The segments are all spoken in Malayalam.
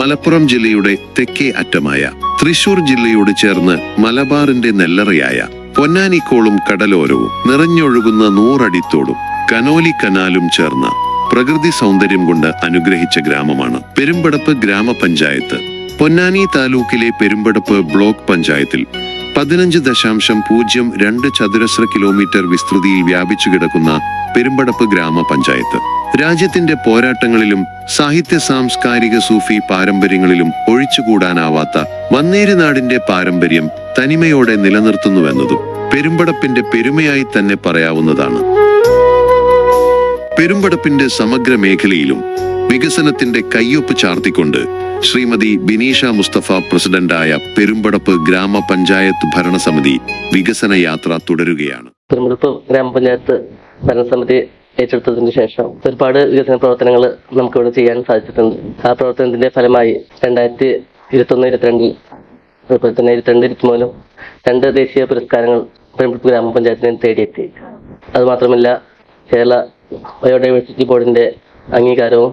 മലപ്പുറം ജില്ലയുടെ തെക്കേ അറ്റമായ തൃശൂർ ജില്ലയോട് ചേർന്ന് മലബാറിന്റെ നെല്ലറയായ പൊന്നാനിക്കോളും കടലോരവും നിറഞ്ഞൊഴുകുന്ന 100 അടിത്തോടും കനോലി കനാലും ചേർന്ന പ്രകൃതി സൗന്ദര്യം കൊണ്ട് അനുഗ്രഹിച്ച ഗ്രാമമാണ് പെരുമ്പടപ്പ് ഗ്രാമപഞ്ചായത്ത്. പൊന്നാനി താലൂക്കിലെ പെരുമ്പടപ്പ് ബ്ലോക്ക് പഞ്ചായത്തിൽ 15.02 ചതുരശ്ര കിലോമീറ്റർ വിസ്തൃതിയിൽ വ്യാപിച്ചു കിടക്കുന്ന പെരുമ്പടപ്പ് ഗ്രാമപഞ്ചായത്ത് രാജ്യത്തിന്റെ പോരാട്ടങ്ങളിലും സാഹിത്യ സാംസ്കാരിക സൂഫി പാരമ്പര്യങ്ങളിലും ഒഴിച്ചുകൂടാനാവാത്ത വന്നേരിനാടിന്റെ പാരമ്പര്യം തനിമയോടെ നിലനിർത്തുന്നുവെന്നതും പെരുമ്പടപ്പിന്റെ പെരുമയായി തന്നെ പറയാവുന്നതാണ്. പെരുമ്പടപ്പിന്റെ സമഗ്ര മേഖലയിലും വികസനത്തിന്റെ കയ്യൊപ്പ് ചാർത്തിക്കൊണ്ട് ശ്രീമതി ബിനീഷ മുസ്തഫ പ്രസിഡന്റായ പെരുമ്പടപ്പ് ഗ്രാമപഞ്ചായത്ത് ഭരണസമിതി വികസന യാത്ര തുടരുകയാണ്. പെരുമ്പടപ്പ് ഗ്രാമപഞ്ചായത്ത് ഭരണസമിതി ഏറ്റെടുത്തതിന് ശേഷം ഒരുപാട് വികസന പ്രവർത്തനങ്ങൾ നമുക്കിവിടെ ചെയ്യാൻ സാധിച്ചിട്ടുണ്ട്. ആ പ്രവർത്തനത്തിന്റെ ഫലമായി 2021-22 അതുപോലെ തന്നെ 22-23 2 ദേശീയ പുരസ്കാരങ്ങൾ പെരുമ്പടപ്പ് ഗ്രാമപഞ്ചായത്തിന് തേടിയെത്തി. അതുമാത്രമല്ല, കേരള ബയോഡൈവേഴ്സിറ്റി ബോർഡിന്റെ അംഗീകാരവും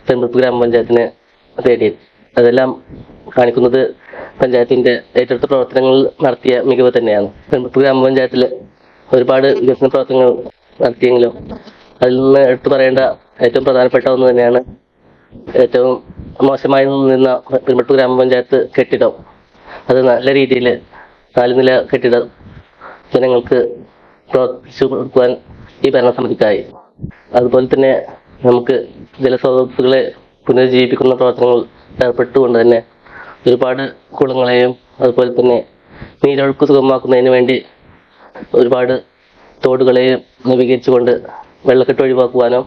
പെരുമ്പടപ്പ് ഗ്രാമപഞ്ചായത്തിന് തേടിയെത്തി. അതെല്ലാം കാണിക്കുന്നത് പഞ്ചായത്തിന്റെ ഏറ്റെടുത്ത പ്രവർത്തനങ്ങൾ നടത്തിയ മികവ് തന്നെയാണ്. പെരുമ്പടപ്പ് ഗ്രാമപഞ്ചായത്തിൽ ഒരുപാട് വികസന പ്രവർത്തനങ്ങൾ നടത്തിയെങ്കിലും അതിൽ നിന്ന് എടുത്തു പറയേണ്ട ഏറ്റവും പ്രധാനപ്പെട്ട ഒന്ന് തന്നെയാണ് ഏറ്റവും മോശമായി നിന്ന പെരുമ്പടപ്പ് ഗ്രാമപഞ്ചായത്ത് കെട്ടിടം. അത് നല്ല രീതിയിൽ 4 നില കെട്ടിടം ജനങ്ങൾക്ക് പ്രവർത്തിച്ചു കൊടുക്കുവാൻ ഈ ഭരണസമിതിക്കായി. അതുപോലെ തന്നെ നമുക്ക് ജലസ്രോതസ്സുകളെ പുനരുജ്ജീവിപ്പിക്കുന്ന പ്രവർത്തനങ്ങൾ ഏർപ്പെട്ടുകൊണ്ട് തന്നെ ഒരുപാട് കുളങ്ങളെയും അതുപോലെ തന്നെ നീരൊഴുക്ക് സുഗമമാക്കുന്നതിന് വേണ്ടി ഒരുപാട് തോടുകളെയും നവീകരിച്ചുകൊണ്ട് വെള്ളക്കെട്ട് ഒഴിവാക്കുവാനോ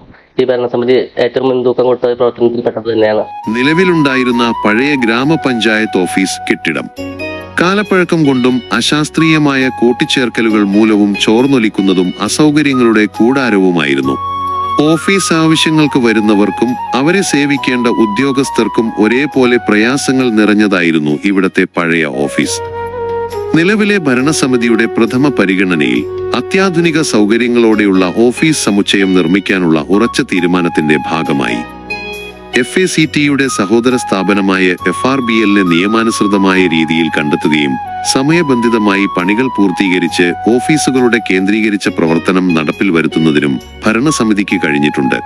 ഈ ഭരണസമിതി ഏറ്റവും മുൻതൂക്കം കൊടുത്ത പ്രവർത്തനത്തിൽപ്പെട്ടത് തന്നെയാണ്. നിലവിലുണ്ടായിരുന്ന പഴയ ഗ്രാമപഞ്ചായത്ത് ഓഫീസ് കെട്ടിടം കാലപ്പഴക്കം കൊണ്ടും അശാസ്ത്രീയമായ കൂട്ടിച്ചേർക്കലുകൾ മൂലവും ചോർന്നൊലിക്കുന്നതും അസൗകര്യങ്ങളുടെ കൂടാരവുമായിരുന്നു. ഓഫീസ് ആവശ്യങ്ങൾക്ക് വരുന്നവർക്കും അവരെ സേവിക്കേണ്ട ഉദ്യോഗസ്ഥർക്കും ഒരേപോലെ പ്രയാസങ്ങൾ നിറഞ്ഞതായിരുന്നു ഇവിടത്തെ പഴയ ഓഫീസ്. നിലവിലെ ഭരണസമിതിയുടെ പ്രഥമ പരിഗണനയിൽ അത്യാധുനിക സൗകര്യങ്ങളോടെയുള്ള ഓഫീസ് സമുച്ചയം നിർമ്മിക്കാനുള്ള ഉറച്ച തീരുമാനത്തിന്റെ ഭാഗമായി FACTയുടെ സഹോദര സ്ഥാപനമായ FRBLനെ നിയമാനുസൃതമായ രീതിയിൽ കണ്ടെത്തുകയും സമയബന്ധിതമായി പണികൾ പൂർത്തീകരിച്ച് ഓഫീസുകളുടെ കേന്ദ്രീകരിച്ച പ്രവർത്തനം നടപ്പിൽ വരുത്തുന്നതിനും ഭരണസമിതിക്ക് കഴിഞ്ഞിട്ടുണ്ട്.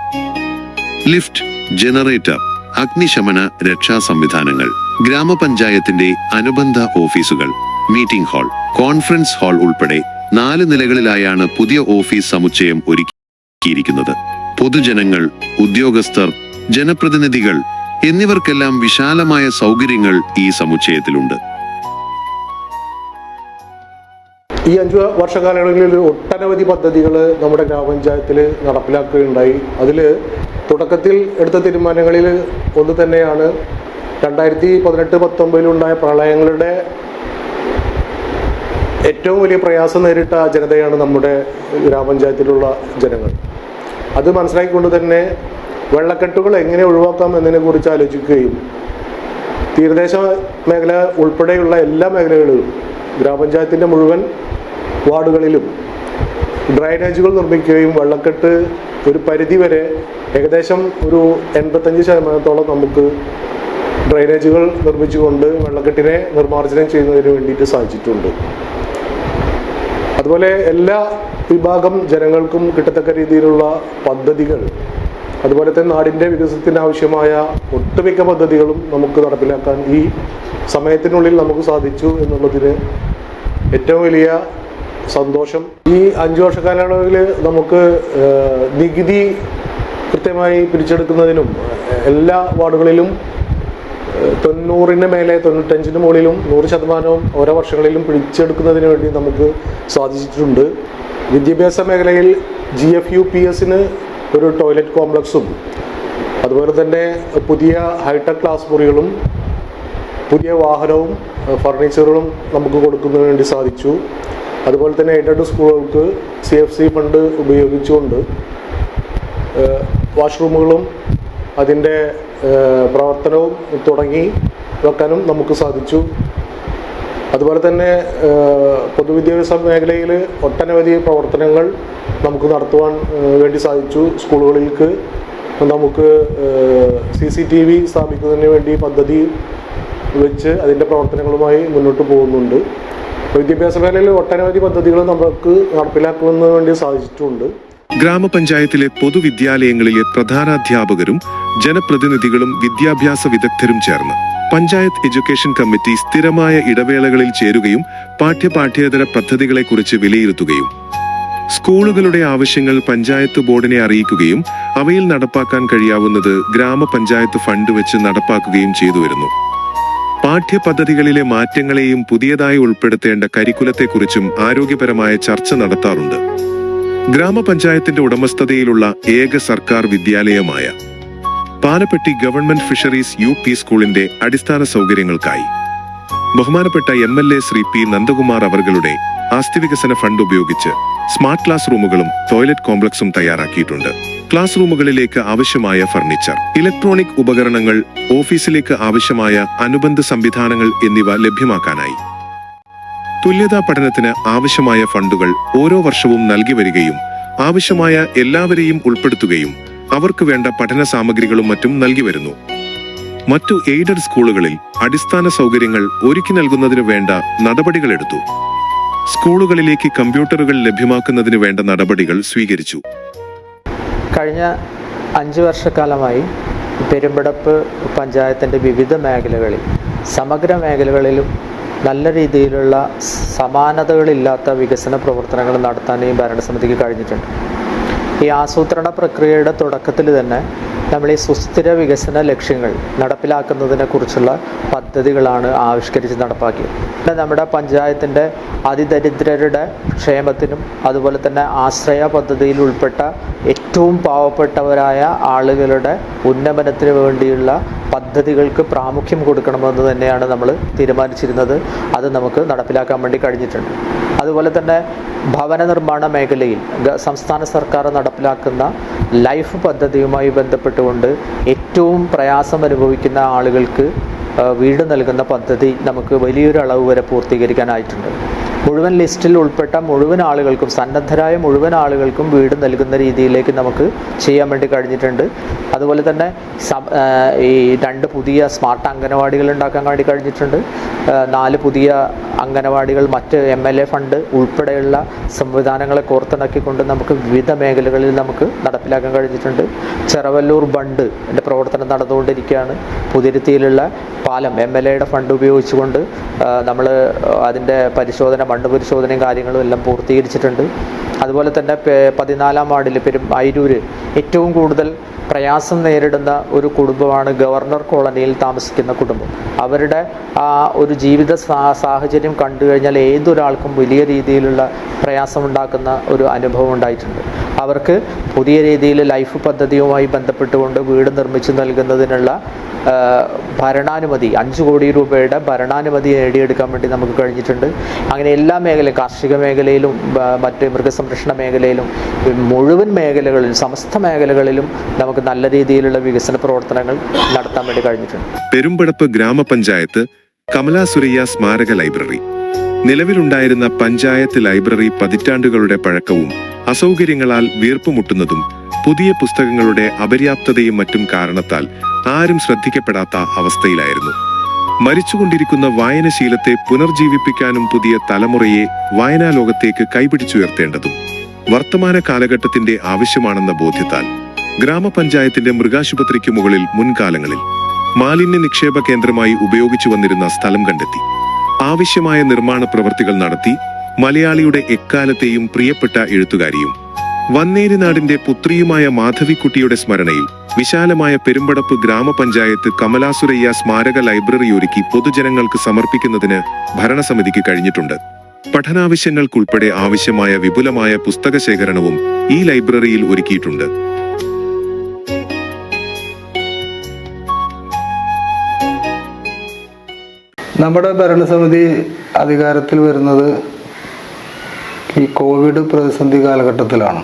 ലിഫ്റ്റ്, ജനറേറ്റർ, അഗ്നിശമന രക്ഷാ സംവിധാനങ്ങൾ, ഗ്രാമപഞ്ചായത്തിന്റെ അനുബന്ധ ഓഫീസുകൾ, മീറ്റിംഗ് ഹാൾ, കോൺഫറൻസ് ഹാൾ ഉൾപ്പെടെ 4 നിലകളിലായാണ് പുതിയ ഓഫീസ് സമുച്ചയം ഒരുക്കിയിരിക്കുന്നത്. പൊതുജനങ്ങൾ, ഉദ്യോഗസ്ഥർ, ജനപ്രതിനിധികൾ എന്നിവർക്കെല്ലാം വിശാലമായ സൗകര്യങ്ങൾ ഈ സമുച്ചയത്തിലുണ്ട്. ഈ 5 വർഷകാലയളവിൽ ഒട്ടനവധി പദ്ധതികൾ നമ്മുടെ ഗ്രാമപഞ്ചായത്തിൽ നടപ്പിലാക്കുകയുണ്ടായി. അതിൽ തുടക്കത്തിൽ എടുത്ത തീരുമാനങ്ങളിൽ ഒന്ന് തന്നെയാണ് 2018-19 പ്രളയങ്ങളുടെ ഏറ്റവും വലിയ പ്രയാസം നേരിട്ട ജനതയാണ് നമ്മുടെ ഗ്രാമപഞ്ചായത്തിലുള്ള ജനങ്ങൾ. അത് മനസ്സിലാക്കിക്കൊണ്ട് തന്നെ വെള്ളക്കെട്ടുകൾ എങ്ങനെ ഒഴിവാക്കാം എന്നതിനെക്കുറിച്ച് ആലോചിക്കുകയും തീരദേശ മേഖല ഉൾപ്പെടെയുള്ള എല്ലാ മേഖലകളിലും ഗ്രാമപഞ്ചായത്തിൻ്റെ മുഴുവൻ വാർഡുകളിലും ഡ്രൈനേജുകൾ നിർമ്മിക്കുകയും വെള്ളക്കെട്ട് ഒരു പരിധിവരെ ഏകദേശം ഒരു 85% നമുക്ക് ഡ്രൈനേജുകൾ നിർമ്മിച്ചുകൊണ്ട് വെള്ളക്കെട്ടിനെ നിർമ്മാർജ്ജനം ചെയ്യുന്നതിന് വേണ്ടിയിട്ട് സാധിച്ചിട്ടുണ്ട്. അതുപോലെ എല്ലാ വിഭാഗം ജനങ്ങൾക്കും കിട്ടത്തക്ക രീതിയിലുള്ള പദ്ധതികൾ, അതുപോലെ തന്നെ നാടിൻ്റെ വികസനത്തിന് ആവശ്യമായ ഒട്ടുമിക്ക പദ്ധതികളും നമുക്ക് നടപ്പിലാക്കാൻ ഈ സമയത്തിനുള്ളിൽ നമുക്ക് സാധിച്ചു എന്നുള്ളതിന് ഏറ്റവും വലിയ സന്തോഷം. ഈ 5 വർഷക്കാലയളവിൽ നമുക്ക് നികുതി കൃത്യമായി പിരിച്ചെടുക്കുന്നതിനും എല്ലാ വാർഡുകളിലും 90-ന് മേലെ 95-ന് മുകളിലും 100% ഓരോ വർഷങ്ങളിലും പിടിച്ചെടുക്കുന്നതിന് വേണ്ടി നമുക്ക് സാധിച്ചിട്ടുണ്ട്. വിദ്യാഭ്യാസ മേഖലയിൽ GFUPSന് ഒരു ടോയ്ലറ്റ് കോംപ്ലക്സും അതുപോലെ തന്നെ പുതിയ ഹൈടെക് ക്ലാസ് മുറികളും പുതിയ വാഹനവും ഫർണിച്ചറുകളും നമുക്ക് കൊടുക്കുന്നതിന് വേണ്ടി സാധിച്ചു. അതുപോലെ തന്നെ എയ്ഡഡ് സ്കൂളുകൾക്ക് CFC ഫണ്ട് ഉപയോഗിച്ചുകൊണ്ട് വാഷ്റൂമുകളും അതിൻ്റെ പ്രവർത്തനവും തുടങ്ങി വെക്കാനും നമുക്ക് സാധിച്ചു. അതുപോലെ തന്നെ പൊതുവിദ്യാഭ്യാസ മേഖലയിൽ ഒട്ടനവധി പ്രവർത്തനങ്ങൾ നമുക്ക് നടത്തുവാൻ വേണ്ടി സാധിച്ചു. സ്കൂളുകളിലേക്ക് നമുക്ക് CCTV സ്ഥാപിക്കുന്നതിന് വേണ്ടി പദ്ധതി വെച്ച് അതിൻ്റെ പ്രവർത്തനങ്ങളുമായി മുന്നോട്ട് പോകുന്നുണ്ട്. വിദ്യാഭ്യാസ മേഖലയിൽ ഒട്ടനവധി പദ്ധതികൾ നമുക്ക് നടപ്പിലാക്കുന്നതിന് വേണ്ടി സാധിച്ചിട്ടുണ്ട്. ഗ്രാമപഞ്ചായത്തിലെ പൊതുവിദ്യാലയങ്ങളിലെ പ്രധാനാധ്യാപകരും ജനപ്രതിനിധികളും വിദ്യാഭ്യാസ വിദഗ്ധരും ചേർന്ന് പഞ്ചായത്ത് എഡ്യൂക്കേഷൻ കമ്മിറ്റി സ്ഥിരമായ ഇടവേളകളിൽ ചേരുകയും പാഠ്യേതര പദ്ധതികളെക്കുറിച്ച് വിലയിരുത്തുകയും സ്കൂളുകളുടെ ആവശ്യങ്ങൾ പഞ്ചായത്ത് ബോർഡിനെ അറിയിക്കുകയും അവയിൽ നടപ്പാക്കാൻ കഴിയാവുന്നത് ഗ്രാമപഞ്ചായത്ത് ഫണ്ട് വെച്ച് നടപ്പാക്കുകയും ചെയ്തുവരുന്നു. പാഠ്യപദ്ധതികളിലെ മാറ്റങ്ങളെയും പുതിയതായി ഉൾപ്പെടുത്തേണ്ട കരിക്കുലത്തെക്കുറിച്ചും ആരോഗ്യപരമായ ചർച്ച നടത്താറുണ്ട്. ഗ്രാമപഞ്ചായത്തിന്റെ ഉടമസ്ഥതയിലുള്ള ഏക സർക്കാർ വിദ്യാലയമായ പാലപ്പെട്ടി ഗവൺമെന്റ് ഫിഷറീസ് UP സ്കൂളിന്റെ അടിസ്ഥാന സൗകര്യങ്ങൾക്കായി ബഹുമാനപ്പെട്ട MLA ശ്രീ P നന്ദകുമാർ അവர்களுടെ ആസ്തി വികസന ഫണ്ട് ഉപയോഗിച്ച് സ്മാർട്ട് ക്ലാസ് റൂമുകളും ടോയ്ലറ്റ് കോംപ്ലക്സും തയ്യാറാക്കിയിട്ടുണ്ട്. ക്ലാസ് റൂമുകളിലേക്ക് ആവശ്യമായ ഫർണിച്ചർ, ഇലക്ട്രോണിക് ഉപകരണങ്ങൾ, ഓഫീസിലേക്ക് ആവശ്യമായ അനുബന്ധ സംവിധാനങ്ങൾ എന്നിവ ലഭ്യമാക്കാനായി തുല്യതാ പഠനത്തിന് ആവശ്യമായ ഫണ്ടുകൾ ഓരോ വർഷവും നൽകി വരികയും ആവശ്യമായ എല്ലാവരെയും ഉൾപ്പെടുത്തുകയും അവർക്ക് വേണ്ട പഠന സാമഗ്രികളും മറ്റും നൽകി വരുന്നു. മറ്റു എയ്ഡഡ് സ്കൂളുകളിൽ അടിസ്ഥാന സൗകര്യങ്ങൾ ഒരുക്കി നൽകുന്നതിനു വേണ്ട നടപടികളെടുത്തു. സ്കൂളുകളിലേക്ക് കമ്പ്യൂട്ടറുകൾ ലഭ്യമാക്കുന്നതിന് വേണ്ട നടപടികൾ സ്വീകരിച്ചു. കഴിഞ്ഞ 5 വർഷക്കാലമായി പെരുമ്പടപ്പ് പഞ്ചായത്തിൻ്റെ വിവിധ മേഖലകളിൽ, സമഗ്ര മേഖലകളിലും നല്ല രീതിയിലുള്ള സമാനതകളില്ലാത്ത വികസന പ്രവർത്തനങ്ങൾ നടത്താൻ ഈ ഭരണസമിതിക്ക് കഴിഞ്ഞിട്ടുണ്ട്. ഈ ആസൂത്രണ പ്രക്രിയയുടെ തുടക്കത്തിൽ തന്നെ നമ്മൾ ഈ സുസ്ഥിര വികസന ലക്ഷ്യങ്ങൾ നടപ്പിലാക്കുന്നതിനെ കുറിച്ചുള്ള പദ്ധതികളാണ് ആവിഷ്കരിച്ച് നടപ്പാക്കിയത്. നമ്മുടെ പഞ്ചായത്തിൻ്റെ അതിദരിദ്രരുടെ ക്ഷേമത്തിനും അതുപോലെ തന്നെ ആശ്രയ പദ്ധതിയിൽ ഉൾപ്പെട്ട ഏറ്റവും പാവപ്പെട്ടവരായ ആളുകളുടെ ഉന്നമനത്തിന് വേണ്ടിയുള്ള പദ്ധതികൾക്ക് പ്രാമുഖ്യം കൊടുക്കണമെന്ന് തന്നെയാണ് നമ്മൾ തീരുമാനിച്ചിരുന്നത്. അത് നമുക്ക് നടപ്പിലാക്കാൻ വേണ്ടി കഴിഞ്ഞിട്ടുണ്ട്. അതുപോലെ തന്നെ ഭവന നിർമ്മാണ മേഖലയിൽ സംസ്ഥാന സർക്കാർ നടപ്പിലാക്കുന്ന ലൈഫ് പദ്ധതിയുമായി ബന്ധപ്പെട്ടുകൊണ്ട് ഏറ്റവും പ്രയാസം അനുഭവിക്കുന്ന ആളുകൾക്ക് വീട് നൽകുന്ന പദ്ധതി നമുക്ക് വലിയൊരു അളവ് വരെ പൂർത്തീകരിക്കാനായിട്ടുണ്ട്. മുഴുവൻ ലിസ്റ്റിൽ ഉൾപ്പെട്ട മുഴുവൻ ആളുകൾക്കും, സന്നദ്ധരായ മുഴുവൻ ആളുകൾക്കും വീട് നൽകുന്ന രീതിയിലേക്ക് നമുക്ക് ചെയ്യാൻ വേണ്ടി കഴിഞ്ഞിട്ടുണ്ട്. അതുപോലെ തന്നെ ഈ 2 പുതിയ സ്മാർട്ട് അംഗനവാടികൾ ഉണ്ടാക്കാൻ വേണ്ടി കഴിഞ്ഞിട്ടുണ്ട്. 4 പുതിയ അംഗനവാടികൾ മറ്റ് MLA ഫണ്ട് ഉൾപ്പെടെയുള്ള സംവിധാനങ്ങളെ കോർത്തിണക്കിക്കൊണ്ട് നമുക്ക് വിവിധ മേഖലകളിൽ നമുക്ക് നടപ്പിലാക്കാൻ കഴിഞ്ഞിട്ടുണ്ട്. ചെറവല്ലൂർ ബണ്ട് പ്രവർത്തനം നടന്നുകൊണ്ടിരിക്കുകയാണ്. പുതിരുത്തിയിലുള്ള പാലം MLAയുടെ ഫണ്ട് ഉപയോഗിച്ചുകൊണ്ട് നമ്മൾ അതിൻ്റെ മണ്ണ് പരിശോധനയും കാര്യങ്ങളും എല്ലാം പൂർത്തീകരിച്ചിട്ടുണ്ട്. അതുപോലെ തന്നെ 14-ാം വാർഡിൽ അയിരൂർ ഏറ്റവും കൂടുതൽ പ്രയാസം നേരിടുന്ന ഒരു കുടുംബമാണ് ഗവർണർ കോളനിയിൽ താമസിക്കുന്ന കുടുംബം. അവരുടെ ആ ഒരു ജീവിത സാഹചര്യം കണ്ടു കഴിഞ്ഞാൽ ഏതൊരാൾക്കും വലിയ രീതിയിലുള്ള പ്രയാസമുണ്ടാക്കുന്ന ഒരു അനുഭവം ഉണ്ടായിട്ടുണ്ട്. അവർക്ക് പുതിയ രീതിയിൽ ലൈഫ് പദ്ധതിയുമായി ബന്ധപ്പെട്ടുകൊണ്ട് വീട് നിർമ്മിച്ചു നൽകുന്നതിനുള്ള ഭരണാനുമതി 5 കോടി രൂപയുടെ ഭരണാനുമതി നേടിയെടുക്കാൻ വേണ്ടി നമുക്ക് കഴിഞ്ഞിട്ടുണ്ട്. അങ്ങനെ എല്ലാ മേഖലയും, കാർഷിക മേഖലയിലും മറ്റ് മൃഗസംരക്ഷണ മേഖലയിലും മുഴുവൻ മേഖലകളിലും, സമസ്ത മേഖലകളിലും നമുക്ക് നല്ല രീതിയിലുള്ള വികസന പ്രവർത്തനങ്ങൾ നടത്താൻ വേണ്ടി കഴിഞ്ഞിട്ടുണ്ട്. പെരുമ്പടപ്പ് ഗ്രാമപഞ്ചായത്ത് കമലാ സുരയ്യ സ്മാരക ലൈബ്രറി. നിലവിലുണ്ടായിരുന്ന പഞ്ചായത്ത് ലൈബ്രറി പതിറ്റാണ്ടുകളുടെ പഴക്കവും അസൗകര്യങ്ങളാൽ വീർപ്പുമുട്ടുന്നതും പുതിയ പുസ്തകങ്ങളുടെ അപര്യാപ്തതയും മറ്റും കാരണത്താൽ ആരും ശ്രദ്ധിക്കപ്പെടാത്ത അവസ്ഥയിലായിരുന്നു. മരിച്ചുകൊണ്ടിരിക്കുന്ന വായനശീലത്തെ പുനർജീവിപ്പിക്കാനും പുതിയ തലമുറയെ വായനാലോകത്തേക്ക് കൈപിടിച്ചുയർത്തേണ്ടതും വർത്തമാന കാലഘട്ടത്തിന്റെ ആവശ്യമാണെന്ന ബോധ്യത്താൽ ഗ്രാമപഞ്ചായത്തിന്റെ മൃഗാശുപത്രിക്ക് മുകളിൽ മുൻകാലങ്ങളിൽ മാലിന്യ നിക്ഷേപ കേന്ദ്രമായി ഉപയോഗിച്ചു വന്നിരുന്ന സ്ഥലം കണ്ടെത്തി ആവശ്യമായ നിർമ്മാണ പ്രവൃത്തികൾ നടത്തി മലയാളിയുടെ എക്കാലത്തെയും പ്രിയപ്പെട്ട എഴുത്തുകാരിയും വന്നേരിനാടിന്റെ പുത്രിയുമായ മാധവിക്കുട്ടിയുടെ സ്മരണയിൽ വിശാലമായ പെരുമ്പടപ്പ് ഗ്രാമപഞ്ചായത്ത് കമലാ സുരയ്യ സ്മാരക ലൈബ്രറി ഒരുക്കി പൊതുജനങ്ങൾക്ക് സമർപ്പിക്കുന്നതിന് ഭരണസമിതിക്ക് കഴിഞ്ഞിട്ടുണ്ട്. പഠനാവശ്യങ്ങൾക്കുൾപ്പെടെ ആവശ്യമായ വിപുലമായ പുസ്തക ശേഖരണവും ഈ ലൈബ്രറിയിൽ ഒരുക്കിയിട്ടുണ്ട്. നമ്മുടെ ഭരണസമിതി അധികാരത്തിൽ വരുന്നത് ഈ കോവിഡ് പ്രതിസന്ധി കാലഘട്ടത്തിലാണ്.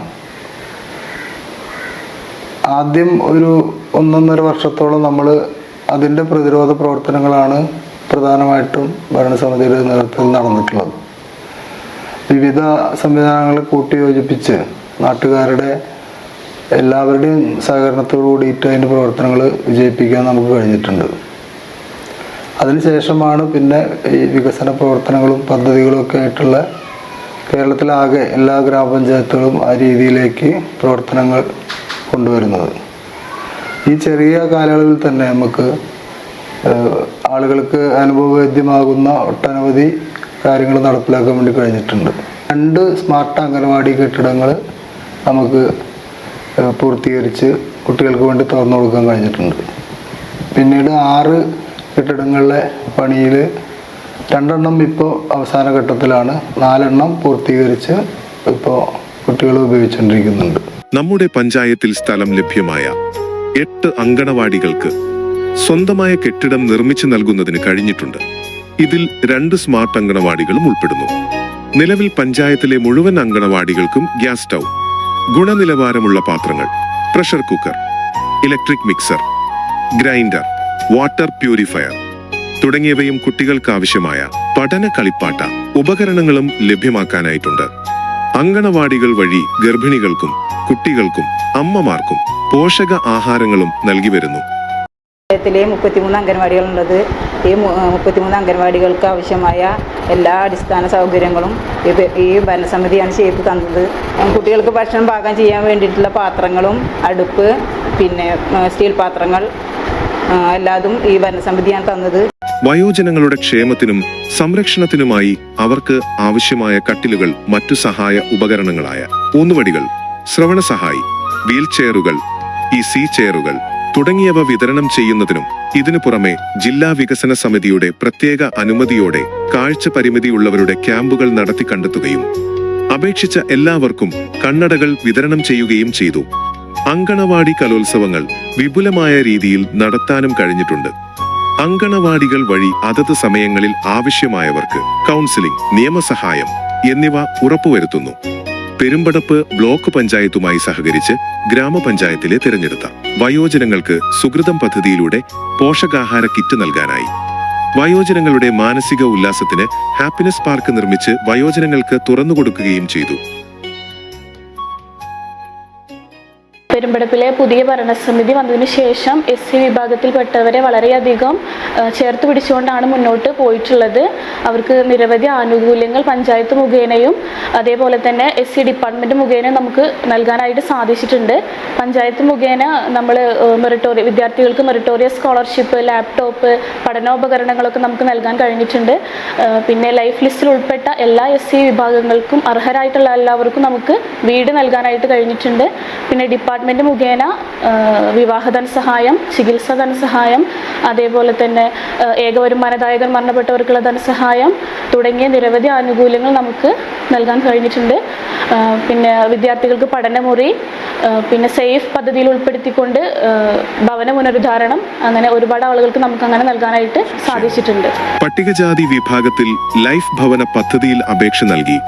ആദ്യം ഒരു 1.5 വർഷത്തോളം നമ്മൾ അതിൻ്റെ പ്രതിരോധ പ്രവർത്തനങ്ങളാണ് പ്രധാനമായിട്ടും ഭരണസമിതിയുടെ നേതൃത്വത്തിൽ നടന്നിട്ടുള്ളത്. വിവിധ സംവിധാനങ്ങൾ കൂട്ടിയോജിപ്പിച്ച് നാട്ടുകാരുടെ എല്ലാവരുടെയും സഹകരണത്തോടു കൂടിയിട്ട് അതിൻ്റെ പ്രവർത്തനങ്ങൾ വിജയിപ്പിക്കാൻ നമുക്ക് കഴിഞ്ഞിട്ടുണ്ട്. അതിനുശേഷമാണ് പിന്നെ ഈ വികസന പ്രവർത്തനങ്ങളും പദ്ധതികളും ഒക്കെ ആയിട്ടുള്ള കേരളത്തിലാകെ എല്ലാ ഗ്രാമപഞ്ചായത്തുകളും ആ രീതിയിലേക്ക് പ്രവർത്തനങ്ങൾ കൊണ്ടുവരുന്നത്. ഈ ചെറിയ കാലയളവിൽ തന്നെ നമുക്ക് ആളുകൾക്ക് അനുഭവവേദ്യമാകുന്ന ഒട്ടനവധി കാര്യങ്ങൾ നടപ്പിലാക്കാൻ വേണ്ടി കഴിഞ്ഞിട്ടുണ്ട്. 2 സ്മാർട്ട് അംഗനവാടി കെട്ടിടങ്ങൾ നമുക്ക് പൂർത്തീകരിച്ച് കുട്ടികൾക്ക് വേണ്ടി തുറന്നു കൊടുക്കാൻ കഴിഞ്ഞിട്ടുണ്ട്. പിന്നീട് 6 കെട്ടിടങ്ങളിലെ പണിയിൽ 2 ഇപ്പോൾ അവസാന ഘട്ടത്തിലാണ്, 4 പൂർത്തീകരിച്ച് ഇപ്പോൾ കുട്ടികൾ ഉപയോഗിച്ചുകൊണ്ടിരിക്കുന്നുണ്ട്. നമ്മുടെ പഞ്ചായത്തിൽ സ്ഥലം ലഭ്യമായ 8 അങ്കണവാടികൾക്ക് സ്വന്തമായ കെട്ടിടം നിർമ്മിച്ചു നൽകുന്നതിന് കഴിഞ്ഞിട്ടുണ്ട്. ഇതിൽ 2 സ്മാർട്ട് അങ്കണവാടികളും ഉൾപ്പെടുന്നു. നിലവിൽ പഞ്ചായത്തിലെ മുഴുവൻ അങ്കണവാടികൾക്കും ഗ്യാസ് സ്റ്റൗ, ഗുണനിലവാരമുള്ള പാത്രങ്ങൾ, pressure cooker, electric mixer, grinder, water purifier തുടങ്ങിയവയും കുട്ടികൾക്ക് ആവശ്യമായ പഠന കളിപ്പാട്ട ഉപകരണങ്ങളും ലഭ്യമാക്കാനായിട്ടുണ്ട്. അങ്കണവാടികൾ വഴി ഗർഭിണികൾക്കും കുട്ടികൾക്കും അമ്മമാർക്കും പോഷക ആഹാരങ്ങളും നൽകി വരുന്നു. പഞ്ചായത്തിലെ 33 അംഗൻവാടികളുള്ളത്. ഈ 33 അംഗൻവാടികൾക്ക് ആവശ്യമായ എല്ലാ അടിസ്ഥാന സൗകര്യങ്ങളും ഈ ഭരണസമിതിയാണ് ചെയ്തു തന്നത്. കുട്ടികൾക്ക് ഭക്ഷണം പാകം ചെയ്യാൻ വേണ്ടിയിട്ടുള്ള പാത്രങ്ങളും അടുപ്പ്, പിന്നെ സ്റ്റീൽ പാത്രങ്ങൾ എല്ലാതും ഈ ഭരണസമിതിയാണ് തന്നത്. വയോജനങ്ങളുടെ ക്ഷേമത്തിനും സംരക്ഷണത്തിനുമായി അവർക്ക് ആവശ്യമായ കട്ടിലുകൾ, മറ്റു സഹായ ഉപകരണങ്ങളായ ഊന്നുവടികൾ, ശ്രവണ സഹായി, വീൽ ചെയറുകൾ, ഈസി ചെയറുകൾ തുടങ്ങിയവ വിതരണം ചെയ്യുന്നതിനും ഇതിനു പുറമെ ജില്ലാ വികസന സമിതിയുടെ പ്രത്യേക അനുമതിയോടെ കാഴ്ച പരിമിതിയുള്ളവരുടെ ക്യാമ്പുകൾ നടത്തി കണ്ടെത്തുകയും അപേക്ഷിച്ച എല്ലാവർക്കും കണ്ണടകൾ വിതരണം ചെയ്യുകയും ചെയ്തു. അങ്കണവാടി കലോത്സവങ്ങൾ വിപുലമായ രീതിയിൽ നടത്താനും കഴിഞ്ഞിട്ടുണ്ട്. അങ്കണവാടികൾ വഴി അതത് സമയങ്ങളിൽ ആവശ്യമായവർക്ക് കൗൺസിലിംഗ്, നിയമസഹായം എന്നിവ ഉറപ്പുവരുത്തുന്നു. പെരുമ്പടപ്പ് ബ്ലോക്ക് പഞ്ചായത്തുമായി സഹകരിച്ച് ഗ്രാമപഞ്ചായത്തിലെ തിരഞ്ഞെടുത്ത വയോജനങ്ങൾക്ക് സുകൃതം പദ്ധതിയിലൂടെ പോഷകാഹാര കിറ്റ് നൽകാനായി വയോജനങ്ങളുടെ മാനസിക ഉല്ലാസത്തിന് ഹാപ്പിനെസ് പാർക്ക് നിർമ്മിച്ച് വയോജനങ്ങൾക്ക് തുറന്നുകൊടുക്കുകയും ചെയ്തു. പെരുമ്പടപ്പിലെ പുതിയ ഭരണസമിതി വന്നതിന് ശേഷം SC വിഭാഗത്തിൽപ്പെട്ടവരെ വളരെയധികം ചേർത്ത് പിടിച്ചുകൊണ്ടാണ് മുന്നോട്ട് പോയിട്ടുള്ളത്. അവർക്ക് നിരവധി ആനുകൂല്യങ്ങൾ പഞ്ചായത്ത് മുഖേനയും അതേപോലെ തന്നെ SC ഡിപ്പാർട്ട്മെൻറ്റ് മുഖേനയും നമുക്ക് നൽകാനായിട്ട് സാധിച്ചിട്ടുണ്ട്. പഞ്ചായത്ത് മുഖേന നമ്മൾ വിദ്യാർത്ഥികൾക്ക് മെറിറ്റോറിയസ് സ്കോളർഷിപ്പ്, ലാപ്ടോപ്പ്, പഠനോപകരണങ്ങളൊക്കെ നമുക്ക് നൽകാൻ കഴിഞ്ഞിട്ടുണ്ട്. പിന്നെ ലൈഫ് ലിസ്റ്റിൽ ഉൾപ്പെട്ട എല്ലാ SC വിഭാഗങ്ങൾക്കും അർഹരായിട്ടുള്ള എല്ലാവർക്കും നമുക്ക് വീട് നൽകാനായിട്ട് കഴിഞ്ഞിട്ടുണ്ട്. പിന്നെ ഡിപ്പാർട്ട്മെൻറ്റ് മുഖേന വിവാഹ ധനസഹായം, ചികിത്സാ ധനസഹായം, അതേപോലെ തന്നെ ഏകവരുമാനദായകർ മരണപ്പെട്ടവർക്കുള്ള ധനസഹായം തുടങ്ങിയ നിരവധി ആനുകൂല്യങ്ങൾ നമുക്ക് നൽകാൻ കഴിഞ്ഞിട്ടുണ്ട്. പിന്നെ വിദ്യാർത്ഥികൾക്ക് പഠനമുറി, പിന്നെ സേഫ് പദ്ധതിയിൽ ഉൾപ്പെടുത്തിക്കൊണ്ട് ഭവന പുനരുദ്ധാരണം, അങ്ങനെ ഒരുപാട് ആളുകൾക്ക് നമുക്ക് അങ്ങനെ നൽകാനായിട്ട് സാധിച്ചിട്ടുണ്ട്. പട്ടികജാതി വിഭാഗത്തിൽ ലൈഫ് ഭവന പദ്ധതിയിൽ അപേക്ഷ നൽകി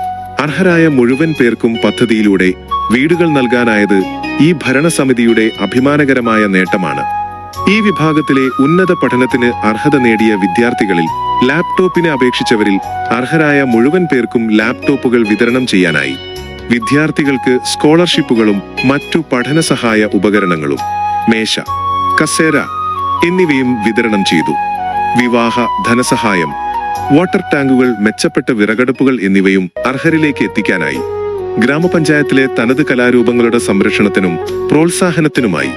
അർഹരായ മുഴുവൻ പേർക്കും പദ്ധതിയിലൂടെ വീടുകൾ നൽകാനായത് ഈ ഭരണസമിതിയുടെ അഭിമാനകരമായ നേട്ടമാണ്. ഈ വിഭാഗത്തിലെ ഉന്നത പഠനത്തിന് അർഹത നേടിയ വിദ്യാർത്ഥികളിൽ ലാപ്ടോപ്പിന് അപേക്ഷിച്ചവരിൽ അർഹരായ മുഴുവൻ പേർക്കും ലാപ്ടോപ്പുകൾ വിതരണം ചെയ്യാനായി. വിദ്യാർത്ഥികൾക്ക് സ്കോളർഷിപ്പുകളും മറ്റു പഠന സഹായ ഉപകരണങ്ങളും, മേശ, കസേര എന്നിവയും വിതരണം ചെയ്തു. വിവാഹ ധനസഹായം, വാട്ടർ ടാങ്കുകൾ, മെച്ചപ്പെട്ട വിറകടുപ്പുകൾ എന്നിവയും അർഹരിലേക്ക് എത്തിക്കാനായി. ഗ്രാമപഞ്ചായത്തിലെ തനത് കലാരൂപങ്ങളുടെ സംരക്ഷണത്തിനും പ്രോത്സാഹനത്തിനുമായി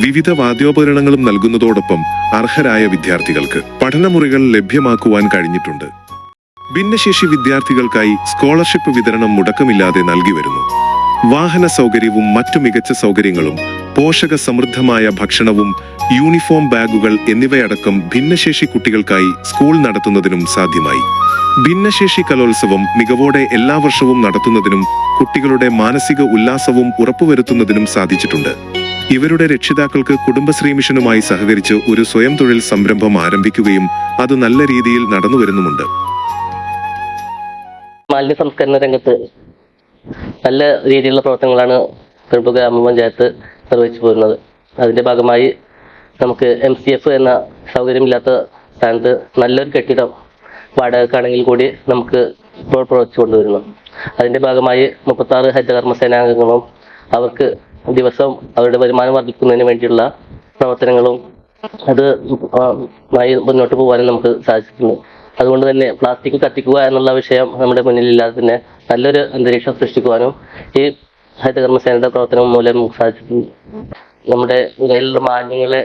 വിവിധ വാദ്യോപകരണങ്ങളും നൽകുന്നതോടൊപ്പം അർഹരായ വിദ്യാർത്ഥികൾക്ക് പഠനമുറികൾ ലഭ്യമാക്കുവാൻ കഴിഞ്ഞിട്ടുണ്ട്. ഭിന്നശേഷി വിദ്യാർത്ഥികൾക്കായി സ്കോളർഷിപ്പ് വിതരണം മുടക്കമില്ലാതെ നൽകി വരുന്നു. വാഹന സൗകര്യവും മറ്റു മികച്ച സൗകര്യങ്ങളും, പോഷക സമൃദ്ധമായ ഭക്ഷണവും, യൂണിഫോം ബാഗുകൾ എന്നിവയടക്കം ഭിന്നശേഷി കുട്ടികൾക്കായി സ്കൂൾ നടത്തുന്നതിനും സാധ്യമായി. ഭിന്നശേഷി കലോത്സവം മികവോടെ എല്ലാ വർഷവും നടത്തുന്നതിനും കുട്ടികളുടെ മാനസിക ഉല്ലാസവും ഉറപ്പുവരുത്തുന്നതിനും സാധിച്ചിട്ടുണ്ട്. ഇവരുടെ രക്ഷിതാക്കൾക്ക് കുടുംബശ്രീ മിഷനുമായി സഹകരിച്ച് ഒരു സ്വയം തൊഴിൽ സംരംഭം ആരംഭിക്കുകയും അത് നല്ല രീതിയിൽ നടന്നുവരുന്നുമുണ്ട്. മാലിന്യ സംസ്കരണ രംഗത്ത് നല്ല രീതിയിലുള്ള പ്രവർത്തനങ്ങളാണ് പെരുമ്പ ഗ്രാമപഞ്ചായത്ത് നിർവഹിച്ചു പോരുന്നത്. അതിൻ്റെ ഭാഗമായി നമുക്ക് MCF എന്ന സൗകര്യമില്ലാത്ത സ്ഥാനത്ത് നല്ലൊരു കെട്ടിടം വാടകക്കാണെങ്കിൽ കൂടി നമുക്ക് ഇപ്പോൾ പ്രവർത്തിച്ചു കൊണ്ടുവരുന്നു. അതിൻ്റെ ഭാഗമായി 36 ഹരിതകർമ്മ സേനാംഗങ്ങളും അവർക്ക് ദിവസം അവരുടെ വരുമാനം വർദ്ധിക്കുന്നതിന് വേണ്ടിയുള്ള പ്രവർത്തനങ്ങളും അത് മുന്നോട്ട് പോകാനും നമുക്ക് സാധിച്ചിട്ടുണ്ട്. അതുകൊണ്ട് തന്നെ പ്ലാസ്റ്റിക് കത്തിക്കുക എന്നുള്ള വിഷയം നമ്മുടെ മുന്നിലില്ലാതെ തന്നെ നല്ലൊരു അന്തരീക്ഷം സൃഷ്ടിക്കുവാനും ഈ ഹരിതകർമ്മസേനയുടെ പ്രവർത്തനം മൂലം നമുക്ക് സാധിച്ചിട്ടുണ്ട്. നമ്മുടെ വിലയിലുള്ള മാലിന്യങ്ങളെ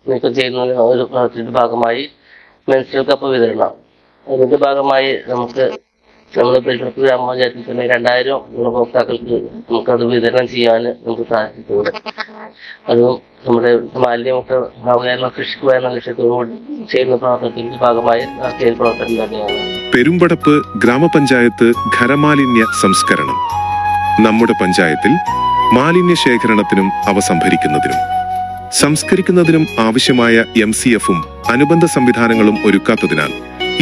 നീക്കം ചെയ്യുന്ന ഒരു പ്രവർത്തനത്തിന്റെ ഭാഗമായി മെൻസ്ട്രൽ കപ്പ് വിതരണം, അതിന്റെ ഭാഗമായി നമുക്ക് നമ്മുടെ പെരുമ്പടപ്പ് ഗ്രാമപഞ്ചായത്തിൽ തന്നെ 2000 ഗുണഭോക്താക്കൾക്ക് നമുക്കത് വിതരണം ചെയ്യാൻ നമുക്ക് സാധിച്ചിട്ടുണ്ട്. അതും നമ്മുടെ മാലിന്യമുക്ത നവകേരളം സൃഷ്ടിക്കുക എന്ന ലക്ഷ്യത്തോടുകൂടി ചെയ്യുന്ന പ്രവർത്തനത്തിന്റെ ഭാഗമായി നടത്തിയ പ്രവർത്തനം തന്നെയാണ് പെരുമ്പടപ്പ് ഗ്രാമപഞ്ചായത്ത് ഖരമാലിന്യ സംസ്കരണം. നമ്മുടെ പഞ്ചായത്തിൽ മാലിന്യ ശേഖരണത്തിനും അവ സംഭരിക്കുന്നതിനും സംസ്കരിക്കുന്നതിനും ആവശ്യമായ MCF-ഉം അനുബന്ധ സംവിധാനങ്ങളും ഒരുക്കാത്തതിനാൽ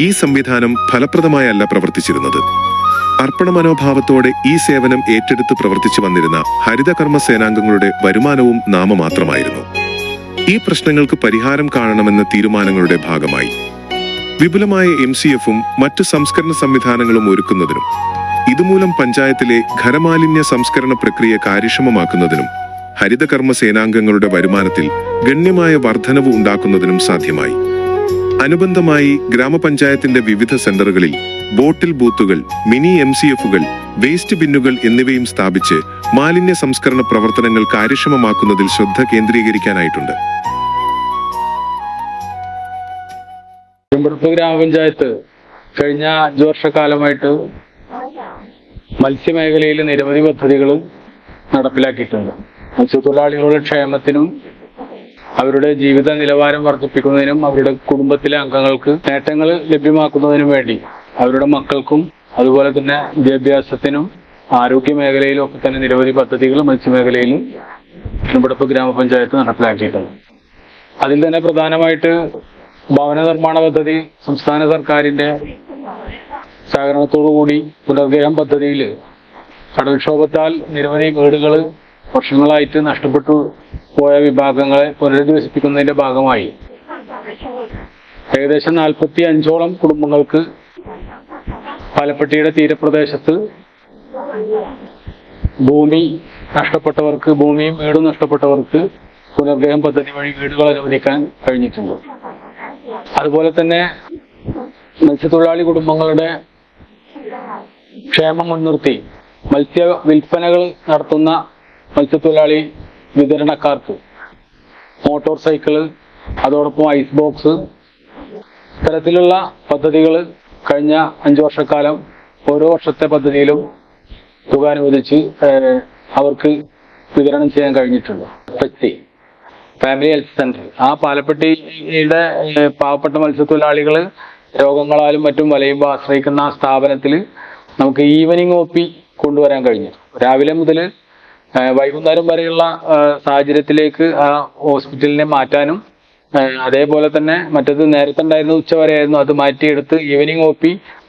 ഈ സംവിധാനം ഫലപ്രദമായല്ല പ്രവർത്തിച്ചിരുന്നത്. അർപ്പണ മനോഭാവത്തോടെ ഈ സേവനം ഏറ്റെടുത്ത് പ്രവർത്തിച്ചു വന്നിരുന്ന ഹരിതകർമ്മ സേനാംഗങ്ങളുടെ വരുമാനവും നാമമാത്രമായിരുന്നു. ഈ പ്രശ്നങ്ങൾക്ക് പരിഹാരം കാണണമെന്ന തീരുമാനങ്ങളുടെ ഭാഗമായി വിപുലമായ MCF-ഉം മറ്റു സംസ്കരണ സംവിധാനങ്ങളും ഒരുക്കുന്നതിനും ഇതുമൂലം പഞ്ചായത്തിലെ ഖരമാലിന്യ സംസ്കരണ പ്രക്രിയ കാര്യക്ഷമമാക്കുന്നതിനും ഹരിതകർമ്മ സേനാംഗങ്ങളുടെ വരുമാനത്തിൽ ഗണ്യമായ വർധനവ് ഉണ്ടാക്കുന്നതിനും സാധ്യമായി. അനുബന്ധമായി ഗ്രാമപഞ്ചായത്തിന്റെ വിവിധ സെന്ററുകളിൽ ബോട്ടിൽ ബൂത്തുകൾ, മിനി MCF-കൾ, വേസ്റ്റ് ബിന്നുകൾ എന്നിവയും സ്ഥാപിച്ച് മാലിന്യ സംസ്കരണ പ്രവർത്തനങ്ങൾ കാര്യക്ഷമമാക്കുന്നതിൽ ശ്രദ്ധ കേന്ദ്രീകരിക്കാനായിട്ടുണ്ട്. പെരുമ്പടപ്പ് ഗ്രാമപഞ്ചായത്ത് കഴിഞ്ഞ 5 വർഷക്കാലമായിട്ട് മത്സ്യമേഖലയിൽ നിരവധി പദ്ധതികൾ നടപ്പിലാക്കിയിട്ടുണ്ട്. മത്സ്യത്തൊഴിലാളികളുടെ ക്ഷേമത്തിനും അവരുടെ ജീവിത നിലവാരം വർദ്ധിപ്പിക്കുന്നതിനും അവരുടെ കുടുംബത്തിലെ അംഗങ്ങൾക്ക് നേട്ടങ്ങൾ ലഭ്യമാക്കുന്നതിനും വേണ്ടി അവരുടെ മക്കൾക്കും അതുപോലെ തന്നെ വിദ്യാഭ്യാസത്തിനും ആരോഗ്യ മേഖലയിലും ഒക്കെ തന്നെ നിരവധി പദ്ധതികൾ മത്സ്യമേഖലയിലും പെരുമ്പടപ്പ് ഗ്രാമപഞ്ചായത്ത് നടപ്പിലാക്കിയിട്ടുണ്ട്. അതിൽ തന്നെ പ്രധാനമായിട്ട് ഭവന നിർമ്മാണ പദ്ധതി സംസ്ഥാന സർക്കാരിന്റെ സഹകരണത്തോടുകൂടി പുനർഗേഹം പദ്ധതിയിൽ കടൽക്ഷോഭത്താൽ നിരവധി വീടുകൾ വർഷങ്ങളായിട്ട് നഷ്ടപ്പെട്ടു പോയ വിഭാഗങ്ങളെ പുനരധിവസിപ്പിക്കുന്നതിന്റെ ഭാഗമായി ഏകദേശം 45ഓളം കുടുംബങ്ങൾക്ക് പാലപ്പെട്ടിയുടെ തീരപ്രദേശത്ത് ഭൂമി നഷ്ടപ്പെട്ടവർക്ക്, ഭൂമിയും വീടും നഷ്ടപ്പെട്ടവർക്ക് പുനർഗേഹം പദ്ധതി വഴി വീടുകൾ അനുവദിക്കാൻ കഴിഞ്ഞിട്ടുണ്ട്. അതുപോലെ തന്നെ മത്സ്യത്തൊഴിലാളി കുടുംബങ്ങളുടെ ക്ഷേമം മുൻനിർത്തി മത്സ്യ വിൽപ്പനകൾ നടത്തുന്ന മത്സ്യത്തൊഴിലാളി വിതരണക്കാർക്ക് മോട്ടോർ സൈക്കിള്, അതോടൊപ്പം ഐസ് ബോക്സ്, ഇത്തരത്തിലുള്ള പദ്ധതികൾ കഴിഞ്ഞ 5 വർഷക്കാലം ഓരോ വർഷത്തെ പദ്ധതിയിലും തുക അനുവദിച്ച് അവർക്ക് വിതരണം ചെയ്യാൻ കഴിഞ്ഞിട്ടുണ്ട്. ഫാമിലി ഹെൽത്ത് സെന്റർ, ആ പാലപ്പെട്ടിയുടെ പാവപ്പെട്ട മത്സ്യത്തൊഴിലാളികൾ രോഗങ്ങളാലും മറ്റും വലയുമ്പോൾ ആശ്രയിക്കുന്ന ആ സ്ഥാപനത്തിൽ നമുക്ക് ഈവനിങ് OP കൊണ്ടുവരാൻ കഴിഞ്ഞു. രാവിലെ മുതൽ വൈകുന്നേരം വരെയുള്ള സാഹചര്യത്തിലേക്ക് ആ ഹോസ്പിറ്റലിനെ മാറ്റാനും, അതേപോലെ തന്നെ മറ്റത് നേരത്തെ ഉണ്ടായിരുന്ന ഉച്ചവരെയായിരുന്നു, അത് മാറ്റിയെടുത്ത് ഈവനിങ് OP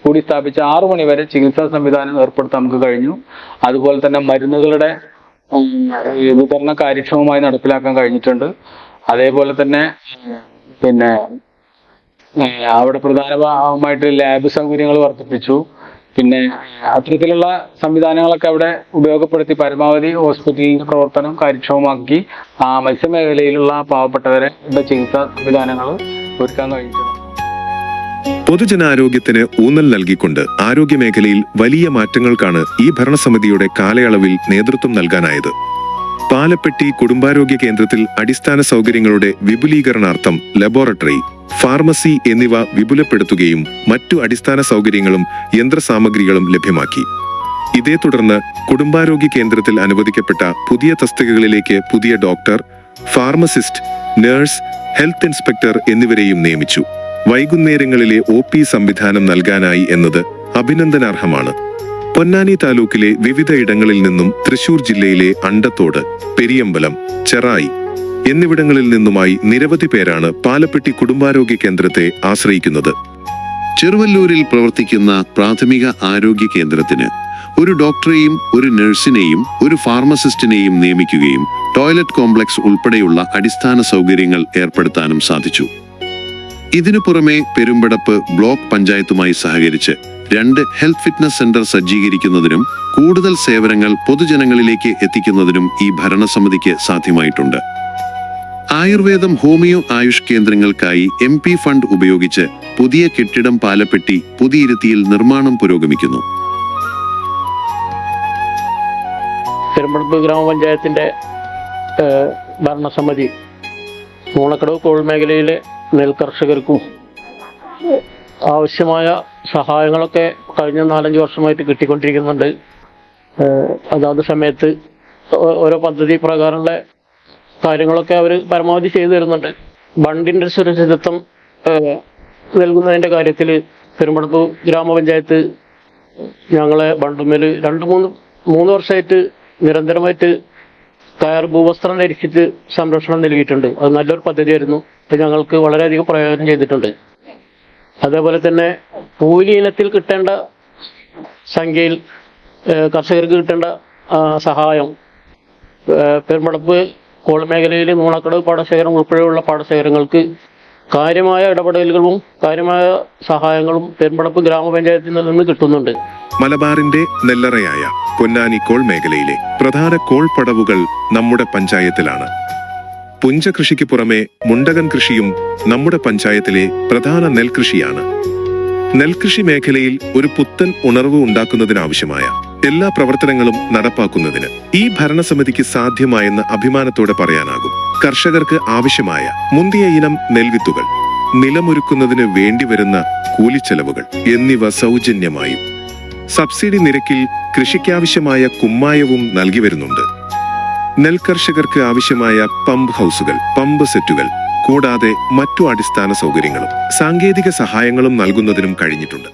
കൂടി സ്ഥാപിച്ച് 6 മണി വരെ ചികിത്സാ സംവിധാനം ഏർപ്പെടുത്താൻ നമുക്ക് കഴിഞ്ഞു. അതുപോലെ തന്നെ മരുന്നുകളുടെ വിതരണം കാര്യക്ഷമമായി നടപ്പിലാക്കാൻ കഴിഞ്ഞിട്ടുണ്ട്. അതേപോലെ തന്നെ പിന്നെ അവിടെ പ്രധാനമായിട്ട് ലാബ് സൗകര്യങ്ങൾ വർദ്ധിപ്പിച്ചു. പിന്നെ അത്തരത്തിലുള്ള സംവിധാനങ്ങളൊക്കെ അവിടെ ഉപയോഗപ്പെടുത്തി പരമാവധി ഹോസ്പിറ്റലിന്റെ പ്രവർത്തനം കാര്യക്ഷമമാക്കി ആ മത്സ്യമേഖലയിലുള്ള പാവപ്പെട്ടവരുടെ ചികിത്സാ സംവിധാനങ്ങൾ ഒരുക്കാൻ കഴിഞ്ഞിട്ടുണ്ട്. പൊതുജനാരോഗ്യത്തിന് ഊന്നൽ നൽകിക്കൊണ്ട് ആരോഗ്യമേഖലയിൽ വലിയ മാറ്റങ്ങൾക്കാണ് ഈ ഭരണസമിതിയുടെ കാലയളവിൽ നേതൃത്വം നൽകാനായത്. പാലപ്പെട്ടി കുടുംബാരോഗ്യ കേന്ദ്രത്തിൽ അടിസ്ഥാന സൗകര്യങ്ങളുടെ വിപുലീകരണാർത്ഥം ലബോറട്ടറി, ഫാർമസി എന്നിവ വിപുലപ്പെടുത്തുകയും മറ്റു അടിസ്ഥാന സൗകര്യങ്ങളും യന്ത്രസാമഗ്രികളും ലഭ്യമാക്കി. ഇതേ തുടർന്ന് കുടുംബാരോഗ്യ കേന്ദ്രത്തിൽ അനുവദിക്കപ്പെട്ട പുതിയ തസ്തികകളിലേക്ക് പുതിയ doctor, pharmacist, nurse, health inspector എന്നിവരെയും നിയമിച്ചു. വൈകുന്നേരങ്ങളിലെ OP സംവിധാനം നൽകാനായി എന്നത് അഭിനന്ദനാർഹമാണ്. പൊന്നാനി താലൂക്കിലെ വിവിധ ഇടങ്ങളിൽ നിന്നും തൃശൂർ ജില്ലയിലെ അണ്ടത്തോട്, പെരിയമ്പലം, ചെറായി എന്നിവിടങ്ങളിൽ നിന്നുമായി നിരവധി പേരാണ് പാലപ്പെട്ടി കുടുംബാരോഗ്യ കേന്ദ്രത്തെ ആശ്രയിക്കുന്നത്. ചെറുവല്ലൂരിൽ പ്രവർത്തിക്കുന്ന പ്രാഥമിക ആരോഗ്യ കേന്ദ്രത്തിന് ഒരു ഡോക്ടറെയും ഒരു നഴ്സിനെയും ഒരു ഫാർമസിസ്റ്റിനെയും നിയമിക്കുകയും ടോയ്ലറ്റ് കോംപ്ലക്സ് ഉൾപ്പെടെയുള്ള അടിസ്ഥാന സൗകര്യങ്ങൾ ഏർപ്പെടുത്താനും സാധിച്ചു. ഇതിനു പുറമെ പെരുമ്പടപ്പ് ബ്ലോക്ക് പഞ്ചായത്തുമായി സഹകരിച്ച് 2 ഹെൽത്ത് ഫിറ്റ്നസ് സെന്റർ സജ്ജീകരിക്കുന്നതിനും കൂടുതൽ സേവനങ്ങൾ പൊതുജനങ്ങളിലേക്ക് എത്തിക്കുന്നതിനും ഈ ഭരണസമിതിക്ക് സാധ്യമായിട്ടുണ്ട്. ആയുർവേദം, ഹോമിയോ, ആയുഷ് കേന്ദ്രങ്ങൾക്കായി MP ഫണ്ട് ഉപയോഗിച്ച് പുതിയ കെട്ടിടം പാലപ്പെട്ടി പുതിയിരുത്തിയിൽ നിർമ്മാണം പുരോഗമിക്കുന്നു. പെരുമ്പടപ്പ് ഗ്രാമപഞ്ചായത്തിൻ്റെ ഭരണസമിതി മൂളക്കടവ് കോൾ മേഖലയിലെ നെൽകർഷകർക്കും ആവശ്യമായ സഹായങ്ങളൊക്കെ കഴിഞ്ഞ 4-5 വർഷമായിട്ട് കിട്ടിക്കൊണ്ടിരിക്കുന്നുണ്ട്. അതാത് സമയത്ത് ഓരോ പദ്ധതി പ്രകാരമുള്ള കാര്യങ്ങളൊക്കെ അവർ പരമാവധി ചെയ്തു തരുന്നുണ്ട്. ബണ്ടിൻ്റെ സുരക്ഷിതത്വം നൽകുന്നതിൻ്റെ കാര്യത്തിൽ പെരുമ്പടപ്പ് ഗ്രാമപഞ്ചായത്ത് ഞങ്ങളെ ബണ്ടുമേൽ 2-3 വർഷമായിട്ട് നിരന്തരമായിട്ട് കയർ ഭൂവസ്ത്രം ധരിച്ചിട്ട് സംരക്ഷണം നൽകിയിട്ടുണ്ട്. അത് നല്ലൊരു പദ്ധതിയായിരുന്നു. അത് ഞങ്ങൾക്ക് വളരെയധികം പ്രയോജനം ചെയ്തിട്ടുണ്ട്. അതേപോലെ തന്നെ കൂലി ഇനത്തിൽ കിട്ടേണ്ട സംഖ്യയിൽ കർഷകർക്ക് കിട്ടേണ്ട സഹായം പെരുമ്പടപ്പ് കോൾ മേഖലയിൽ നൂണക്കടവ് പാടശേഖരം ഉൾപ്പെടെയുള്ള പാടശേഖരങ്ങൾക്ക് കാര്യമായ ഇടപെടലുകളും കാര്യമായ സഹായങ്ങളും പെരുമ്പടപ്പ് ഗ്രാമപഞ്ചായത്തിൽ നിന്ന് കിട്ടുന്നുണ്ട്. മലബാറിന്റെ നെല്ലറയായ പൊന്നാനിക്കോൾ മേഖലയിലെ പ്രധാന കോൾ പടവുകൾ നമ്മുടെ പഞ്ചായത്തിലാണ്. പുഞ്ചകൃഷിക്ക് പുറമെ മുണ്ടകൻ കൃഷിയും നമ്മുടെ പഞ്ചായത്തിലെ പ്രധാന നെൽകൃഷിയാണ്. നെൽകൃഷി മേഖലയിൽ ഒരു പുത്തൻ ഉണർവ് ഉണ്ടാക്കുന്നതിനാവശ്യമായ എല്ലാ പ്രവർത്തനങ്ങളും നടപ്പാക്കുന്നതിന് ഈ ഭരണസമിതിക്ക് സാധ്യമായെന്ന് അഭിമാനത്തോടെ പറയാനാകും. കർഷകർക്ക് ആവശ്യമായ മുന്തിയ ഇനം നെൽവിത്തുകൾ, നിലമൊരുക്കുന്നതിന് വേണ്ടിവരുന്ന കൂലിച്ചെലവുകൾ എന്നിവ സൗജന്യമായും സബ്സിഡി നിരക്കിൽ കൃഷിക്കാവശ്യമായ കുമ്മായവും നൽകി വരുന്നുണ്ട്. നെൽകർഷകർക്ക് ആവശ്യമായ പമ്പ് ഹൗസുകൾ, പമ്പ് സെറ്റുകൾ കൂടാതെ മറ്റു അടിസ്ഥാന സൗകര്യങ്ങളും സാങ്കേതിക സഹായങ്ങളും നൽകുന്നതിനും കഴിഞ്ഞിട്ടുണ്ട്.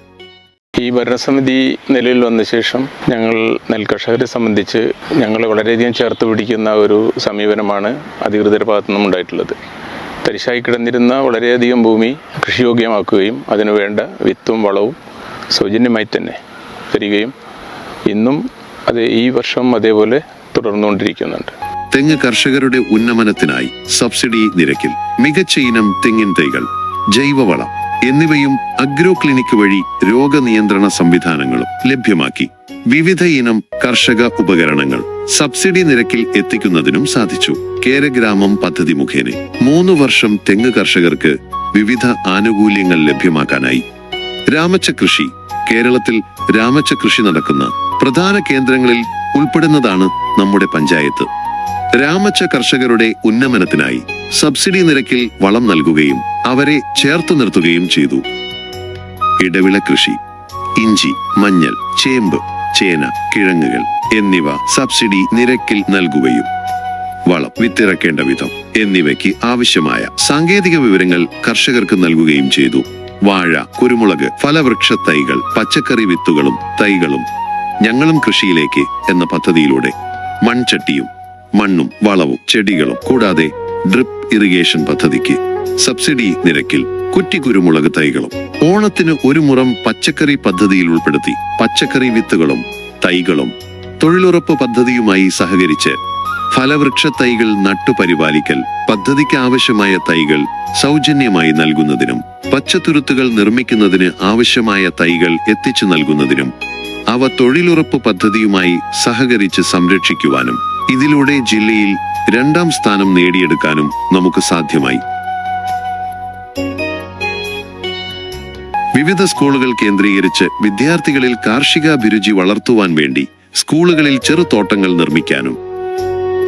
ഈ ഭരണസമിതി നിലവിൽ വന്ന ശേഷം ഞങ്ങൾ നെൽകർഷകരെ സംബന്ധിച്ച് ഞങ്ങളെ വളരെയധികം ചേർത്ത് പിടിക്കുന്ന ഒരു സമീപനമാണ് അധികൃതരുടെ ഭാഗത്തു നിന്നും ഉണ്ടായിട്ടുള്ളത്. തരിശായി കിടന്നിരുന്ന വളരെയധികം ഭൂമി കൃഷിയോഗ്യമാക്കുകയും അതിനുവേണ്ട വിത്തും വളവും സൗജന്യമായി തന്നെ തരികയും ഇന്നും അത് ഈ വർഷം അതേപോലെ തുടർന്നുകൊണ്ടിരിക്കുന്നുണ്ട്. തെങ്ങ് കർഷകരുടെ ഉന്നമനത്തിനായി സബ്സിഡി നിരക്കിൽ മികച്ച ഇനം തെങ്ങിൻ തൈകൾ, ജൈവവളം എന്നിവയും അഗ്രോ ക്ലിനിക്ക് വഴി രോഗനിയന്ത്രണ സംവിധാനങ്ങളും ലഭ്യമാക്കി. വിവിധ ഇനം കർഷക ഉപകരണങ്ങൾ സബ്സിഡി നിരക്കിൽ എത്തിക്കുന്നതിനും സാധിച്ചു. കേരഗ്രാമം പദ്ധതി മുഖേന 3 വർഷം തെങ്ങ് കർഷകർക്ക് വിവിധ ആനുകൂല്യങ്ങൾ ലഭ്യമാക്കാനായി. രാമച്ച കൃഷി കേരളത്തിൽ രാമച്ച കൃഷി നടക്കുന്ന പ്രധാന കേന്ദ്രങ്ങളിൽ ഉൾപ്പെടുന്നതാണ് നമ്മുടെ പഞ്ചായത്ത്. രാമച്ച കർഷകരുടെ ഉന്നമനത്തിനായി സബ്സിഡി നിരക്കിൽ വളം നൽകുകയും അവരെ ചേർത്തു നിർത്തുകയും ചെയ്തു. ഇടവിള കൃഷി, ഇഞ്ചി, മഞ്ഞൾ, ചേമ്പ്, ചേന, കിഴങ്ങുകൾ എന്നിവ സബ്സിഡി നിരക്കിൽ നൽകുകയും വളം, വിത്തിറക്കേണ്ട വിധം എന്നിവയ്ക്ക് ആവശ്യമായ സാങ്കേതിക വിവരങ്ങൾ കർഷകർക്ക് നൽകുകയും ചെയ്തു. വാഴ, കുരുമുളക്, ഫലവൃക്ഷ തൈകൾ, പച്ചക്കറി വിത്തുകളും തൈകളും ഞങ്ങളും കൃഷിയിലേക്ക് എന്ന പദ്ധതിയിലൂടെ മൺചട്ടിയും മണ്ണും വളവും ചെടികളും കൂടാതെ ഡ്രിപ്പ് ഇറിഗേഷൻ പദ്ധതിക്ക് സബ്സിഡി നിരക്കിൽ കുറ്റിക്കുരുമുളക് തൈകളും ഓണത്തിന് 1 മുറം പച്ചക്കറി പദ്ധതിയിൽ ഉൾപ്പെടുത്തി പച്ചക്കറി വിത്തുകളും തൈകളും തൊഴിലുറപ്പ് പദ്ധതിയുമായി സഹകരിച്ച് ഫലവൃക്ഷ തൈകൾ നട്ടുപരിപാലിക്കൽ പദ്ധതിക്ക് ആവശ്യമായ തൈകൾ സൗജന്യമായി നൽകുന്നതിനും പച്ചത്തുരുത്തുകൾ നിർമ്മിക്കുന്നതിന് ആവശ്യമായ തൈകൾ എത്തിച്ചു നൽകുന്നതിനും അവ തൊഴിലുറപ്പ് പദ്ധതിയുമായി സഹകരിച്ച് സംരക്ഷിക്കുവാനും ഇതിലൂടെ ജില്ലയിൽ 2ാം സ്ഥാനം നേടിയെടുക്കാനും നമുക്ക് സാധ്യമായി. വിവിധ സ്കൂളുകൾ കേന്ദ്രീകരിച്ച് വിദ്യാർത്ഥികളിൽ കാർഷികാഭിരുചി വളർത്തുവാൻ വേണ്ടി സ്കൂളുകളിൽ ചെറുതോട്ടങ്ങൾ നിർമ്മിക്കാനും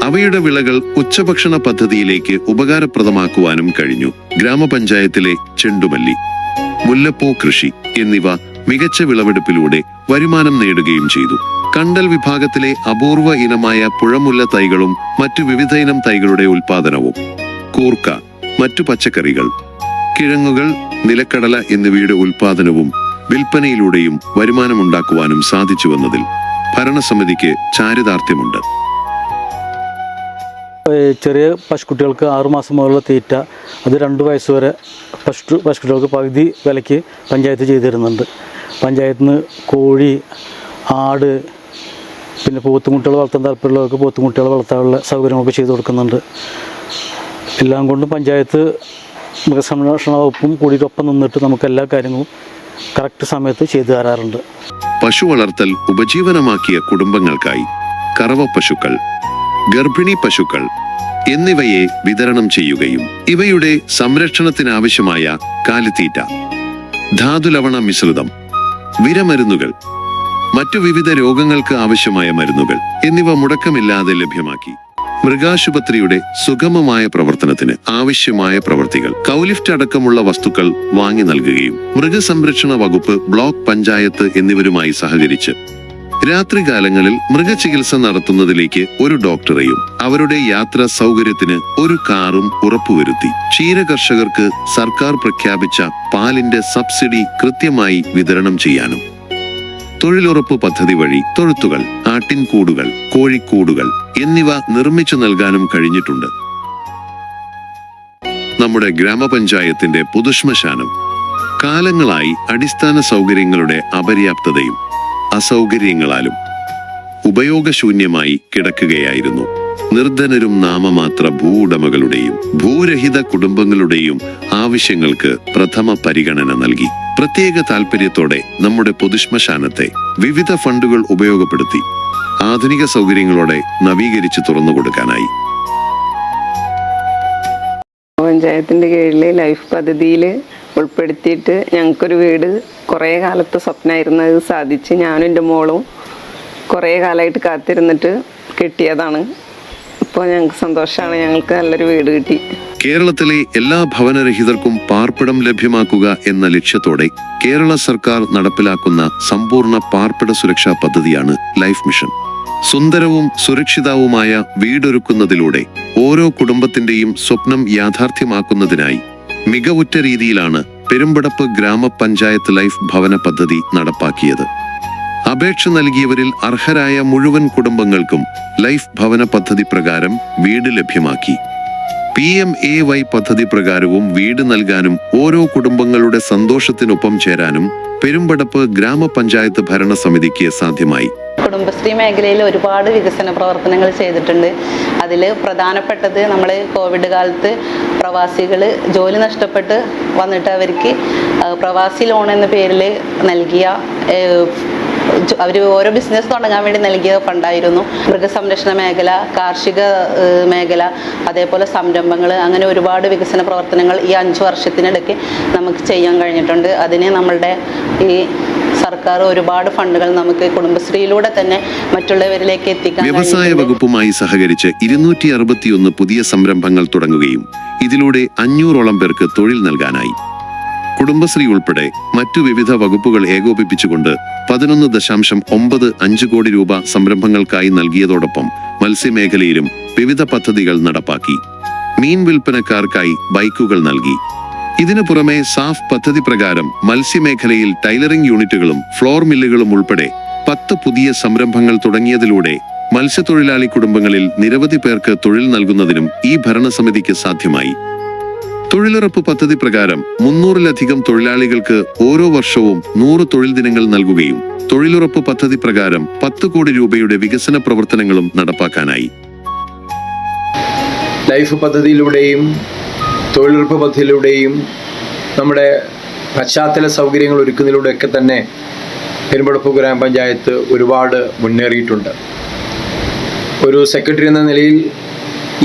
അവയുടെ വിളകൾ ഉച്ചഭക്ഷണ പദ്ധതിയിലേക്ക് ഉപകാരപ്രദമാക്കുവാനും കഴിഞ്ഞു. ഗ്രാമപഞ്ചായത്തിലെ ചെണ്ടുമല്ലി, മുല്ലപ്പൂ കൃഷി എന്നിവ മികച്ച വിളവെടുപ്പിലൂടെ വരുമാനം നേടുകയും ചെയ്തു. കണ്ടൽ വിഭാഗത്തിലെ അപൂർവ ഇനമായ പുഴമുല്ല തൈകളും മറ്റു വിവിധ ഇനം തൈകളുടെ ഉൽപാദനവും കൂർക്ക, മറ്റു പച്ചക്കറികൾ, കിഴങ്ങുകൾ, നിലക്കടല എന്നിവയുടെ ഉൽപാദനവും വിൽപ്പനയിലൂടെയും വരുമാനമുണ്ടാക്കുവാനും സാധിച്ചുവെന്നതിൽ ഭരണസമിതിക്ക് ചാരിതാർത്ഥ്യമുണ്ട്. ചെറിയ പശുക്കുട്ടികൾക്ക് 6 മാസം മുതലുള്ള തീറ്റ അത് 2 വയസ്സ് വരെ പശുക്കുട്ടികൾക്ക് പകുതി വിലയ്ക്ക് പഞ്ചായത്ത് ചെയ്തു തരുന്നുണ്ട്. പഞ്ചായത്തിൽ നിന്ന് കോഴി, ആട്, പിന്നെ പോത്തുമുട്ടികൾ വളർത്താൻ താല്പര്യമുള്ളവർക്ക് പോത്തുമുട്ടികൾ വളർത്താനുള്ള സൗകര്യങ്ങളൊക്കെ ചെയ്തു കൊടുക്കുന്നുണ്ട്. എല്ലാം കൊണ്ടും പഞ്ചായത്ത് മൃഗസംരക്ഷണ വകുപ്പും കൂടിയിട്ടൊപ്പം നിന്നിട്ട് നമുക്ക് എല്ലാ കാര്യങ്ങളും കറക്റ്റ് സമയത്ത് ചെയ്തു തരാറുണ്ട്. പശു വളർത്തൽ ഉപജീവനമാക്കിയ കുടുംബങ്ങൾക്കായി കറവ പശുക്കൾ, ഗർഭിണി പശുക്കൾ എന്നിവയെ വിതരണം ചെയ്യുകയും ഇവയുടെ സംരക്ഷണത്തിനാവശ്യമായ കാലിത്തീറ്റ, ധാതുലവണ മിശ്രിതം, വിരമരുന്നുകൾ, മറ്റു വിവിധ രോഗങ്ങൾക്ക് ആവശ്യമായ മരുന്നുകൾ എന്നിവ മുടക്കമില്ലാതെ ലഭ്യമാക്കി മൃഗാശുപത്രിയുടെ സുഗമമായ പ്രവർത്തനത്തിന് ആവശ്യമായ പ്രവൃത്തികൾ, കൗലിഫ്റ്റ് അടക്കമുള്ള വസ്തുക്കൾ വാങ്ങി നൽകുകയും മൃഗസംരക്ഷണ വകുപ്പ്, ബ്ലോക്ക് പഞ്ചായത്ത് എന്നിവരുമായി സഹകരിച്ച് രാത്രികാലങ്ങളിൽ മൃഗചികിത്സ നടത്തുന്നതിലേക്ക് ഒരു ഡോക്ടറെയും അവരുടെ യാത്രാ സൗകര്യത്തിന് ഒരു കാറും ഉറപ്പുവരുത്തി ക്ഷീരകർഷകർക്ക് സർക്കാർ പ്രഖ്യാപിച്ച പാലിന്റെ സബ്സിഡി കൃത്യമായി വിതരണം ചെയ്യാനും തൊഴിലുറപ്പ് പദ്ധതി വഴി തൊഴുത്തുകൾ, ആട്ടിൻകൂടുകൾ, കോഴിക്കൂടുകൾ എന്നിവ നിർമ്മിച്ചു നൽകാനും കഴിഞ്ഞിട്ടുണ്ട്. നമ്മുടെ ഗ്രാമപഞ്ചായത്തിന്റെ പൊതുശ്മശാനം കാലങ്ങളായി അടിസ്ഥാന സൗകര്യങ്ങളുടെ അപര്യാപ്തതയും അസൗകര്യങ്ങളാലും ഉപയോഗശൂന്യമായി കിടക്കുകയായിരുന്നു. നിർധനരും നാമമാത്ര ഭൂവുടമകളുടെയും ഭൂരഹിത കുടുംബങ്ങളുടെയും ആവശ്യങ്ങൾക്ക് പ്രഥമ പരിഗണന നൽകി പ്രത്യേക താൽപര്യത്തോടെ നമ്മുടെ പൊതുശ്മശാനത്തെ വിവിധ ഫണ്ടുകൾ ഉപയോഗപ്പെടുത്തി ആധുനിക സൗകര്യങ്ങളോടെ നവീകരിച്ച് തുറന്നുകൊടുക്കാനായി പഞ്ചായത്തിന്റെ കീഴിൽ ലൈഫ് പദ്ധതിയിൽ ഉൾപ്പെടുത്തിയിട്ട് ഞങ്ങൾക്കൊരു വീട് കുറേ കാലത്തെ സ്വപ്നമായിരുന്നത് സാധിച്ച് ഞാനും എൻ്റെ മോളും കുറേ കാലമായിട്ട് കാത്തിരുന്നിട്ട് കിട്ടിയതാണ്. ഇപ്പോൾ ഞങ്ങൾക്ക് സന്തോഷമാണ്, ഞങ്ങൾക്ക് നല്ലൊരു വീട് കിട്ടി. കേരളത്തിലെ എല്ലാ ഭവനരഹിതർക്കും പാർപ്പിടം ലഭ്യമാക്കുക എന്ന ലക്ഷ്യത്തോടെ കേരള സർക്കാർ നടപ്പിലാക്കുന്ന സമ്പൂർണ്ണ പാർപ്പിട സുരക്ഷാ പദ്ധതിയാണ് ലൈഫ് മിഷൻ. സുന്ദരവും സുരക്ഷിതവുമായ വീടൊരുക്കുന്നതിലൂടെ ഓരോ കുടുംബത്തിന്റെയും സ്വപ്നം യാഥാർത്ഥ്യമാക്കുന്നതിനായി മികവുറ്റ രീതിയിലാണ് പെരുമ്പടപ്പ് ഗ്രാമപഞ്ചായത്ത് ലൈഫ് ഭവന പദ്ധതി നടപ്പാക്കിയത്. അപേക്ഷ നൽകിയവരിൽ അർഹരായ മുഴുവൻ കുടുംബങ്ങൾക്കും ലൈഫ് ഭവന പദ്ധതി പ്രകാരം വീട് ലഭ്യമാക്കി. PMAY പദ്ധതി പ്രകാരവും വീട് നൽകാനും ഓരോ കുടുംബങ്ങളുടെ സന്തോഷത്തിനൊപ്പം ചേരാനും പെരുമ്പടപ്പ് ഗ്രാമപഞ്ചായത്ത് ഭരണസമിതിക്ക് സാധ്യമായി. കുടുംബശ്രീ മേഖലയിൽ ഒരുപാട് വികസന പ്രവർത്തനങ്ങൾ ചെയ്തിട്ടുണ്ട്. അതിൽ പ്രധാനപ്പെട്ടത് നമ്മൾ കോവിഡ് കാലത്ത് പ്രവാസികൾ ജോലി നഷ്ടപ്പെട്ട് വന്നിട്ട് അവർക്ക് പ്രവാസി ലോൺ എന്ന പേരിൽ നൽകിയ അവർ ഓരോ ബിസിനസ് തുടങ്ങാൻ വേണ്ടി നൽകിയ ഫണ്ടായിരുന്നു. മൃഗസംരക്ഷണ മേഖല, കാർഷിക മേഖല, അതേപോലെ സംരംഭങ്ങൾ, അങ്ങനെ ഒരുപാട് വികസന പ്രവർത്തനങ്ങൾ ഈ 5 വർഷത്തിനിടയ്ക്ക് നമുക്ക് ചെയ്യാൻ കഴിഞ്ഞിട്ടുണ്ട്. അതിന് നമ്മളുടെ ഈ സർക്കാർ ഒരുപാട് ഫണ്ടുകൾ നമുക്ക് കുടുംബശ്രീയിലൂടെ തന്നെ മറ്റുള്ളവരിലേക്ക് എത്തിക്കാൻ. വ്യവസായ വകുപ്പുമായി സഹകരിച്ച് 261 പുതിയ സംരംഭങ്ങൾ തുടങ്ങുകയും ഇതിലൂടെ 500ഓളം പേർക്ക് തൊഴിൽ നൽകാനായി. കുടുംബശ്രീ ഉൾപ്പെടെ മറ്റു വിവിധ വകുപ്പുകൾ ഏകോപിപ്പിച്ചുകൊണ്ട് 11.95 കോടി രൂപ സംരംഭങ്ങൾക്കായി നൽകിയതോടൊപ്പം മത്സ്യമേഖലയിലും വിവിധ പദ്ധതികൾ നടപ്പാക്കി. മീൻ വിൽപ്പനക്കാർക്കായി ബൈക്കുകൾ നൽകി. ഇതിനു പുറമെ സാഫ് പദ്ധതി പ്രകാരം മത്സ്യമേഖലയിൽ ടൈലറിംഗ് യൂണിറ്റുകളും ഫ്ലോർ മില്ലുകളും ഉൾപ്പെടെ 10 പുതിയ സംരംഭങ്ങൾ തുടങ്ങിയതിലൂടെ മത്സ്യത്തൊഴിലാളി കുടുംബങ്ങളിൽ നിരവധി പേർക്ക് തൊഴിൽ നൽകുന്നതിനും ഈ ഭരണസമിതിക്ക് സാധ്യമായി. തൊഴിലുറപ്പ് പദ്ധതി പ്രകാരം 300-ലധികം തൊഴിലാളികൾക്ക് ഓരോ വർഷവും 100 തൊഴിൽ ദിനങ്ങൾ നൽകുകയും തൊഴിലുറപ്പ് പദ്ധതി പ്രകാരം 10 കോടി രൂപയുടെ വികസന പ്രവർത്തനങ്ങളും നടപ്പാക്കാനായി. ലൈഫ് പദ്ധതിയിലൂടെയും തൊഴിലുറപ്പ് പദ്ധതിയിലൂടെയും നമ്മുടെ പശ്ചാത്തല സൗകര്യങ്ങൾ ഒരുക്കുന്നതിലൂടെയൊക്കെ തന്നെ പെരുമ്പടപ്പ് ഗ്രാമപഞ്ചായത്ത് ഒരുപാട് മുന്നേറിയിട്ടുണ്ട്. ഒരു സെക്രട്ടറി എന്ന നിലയിൽ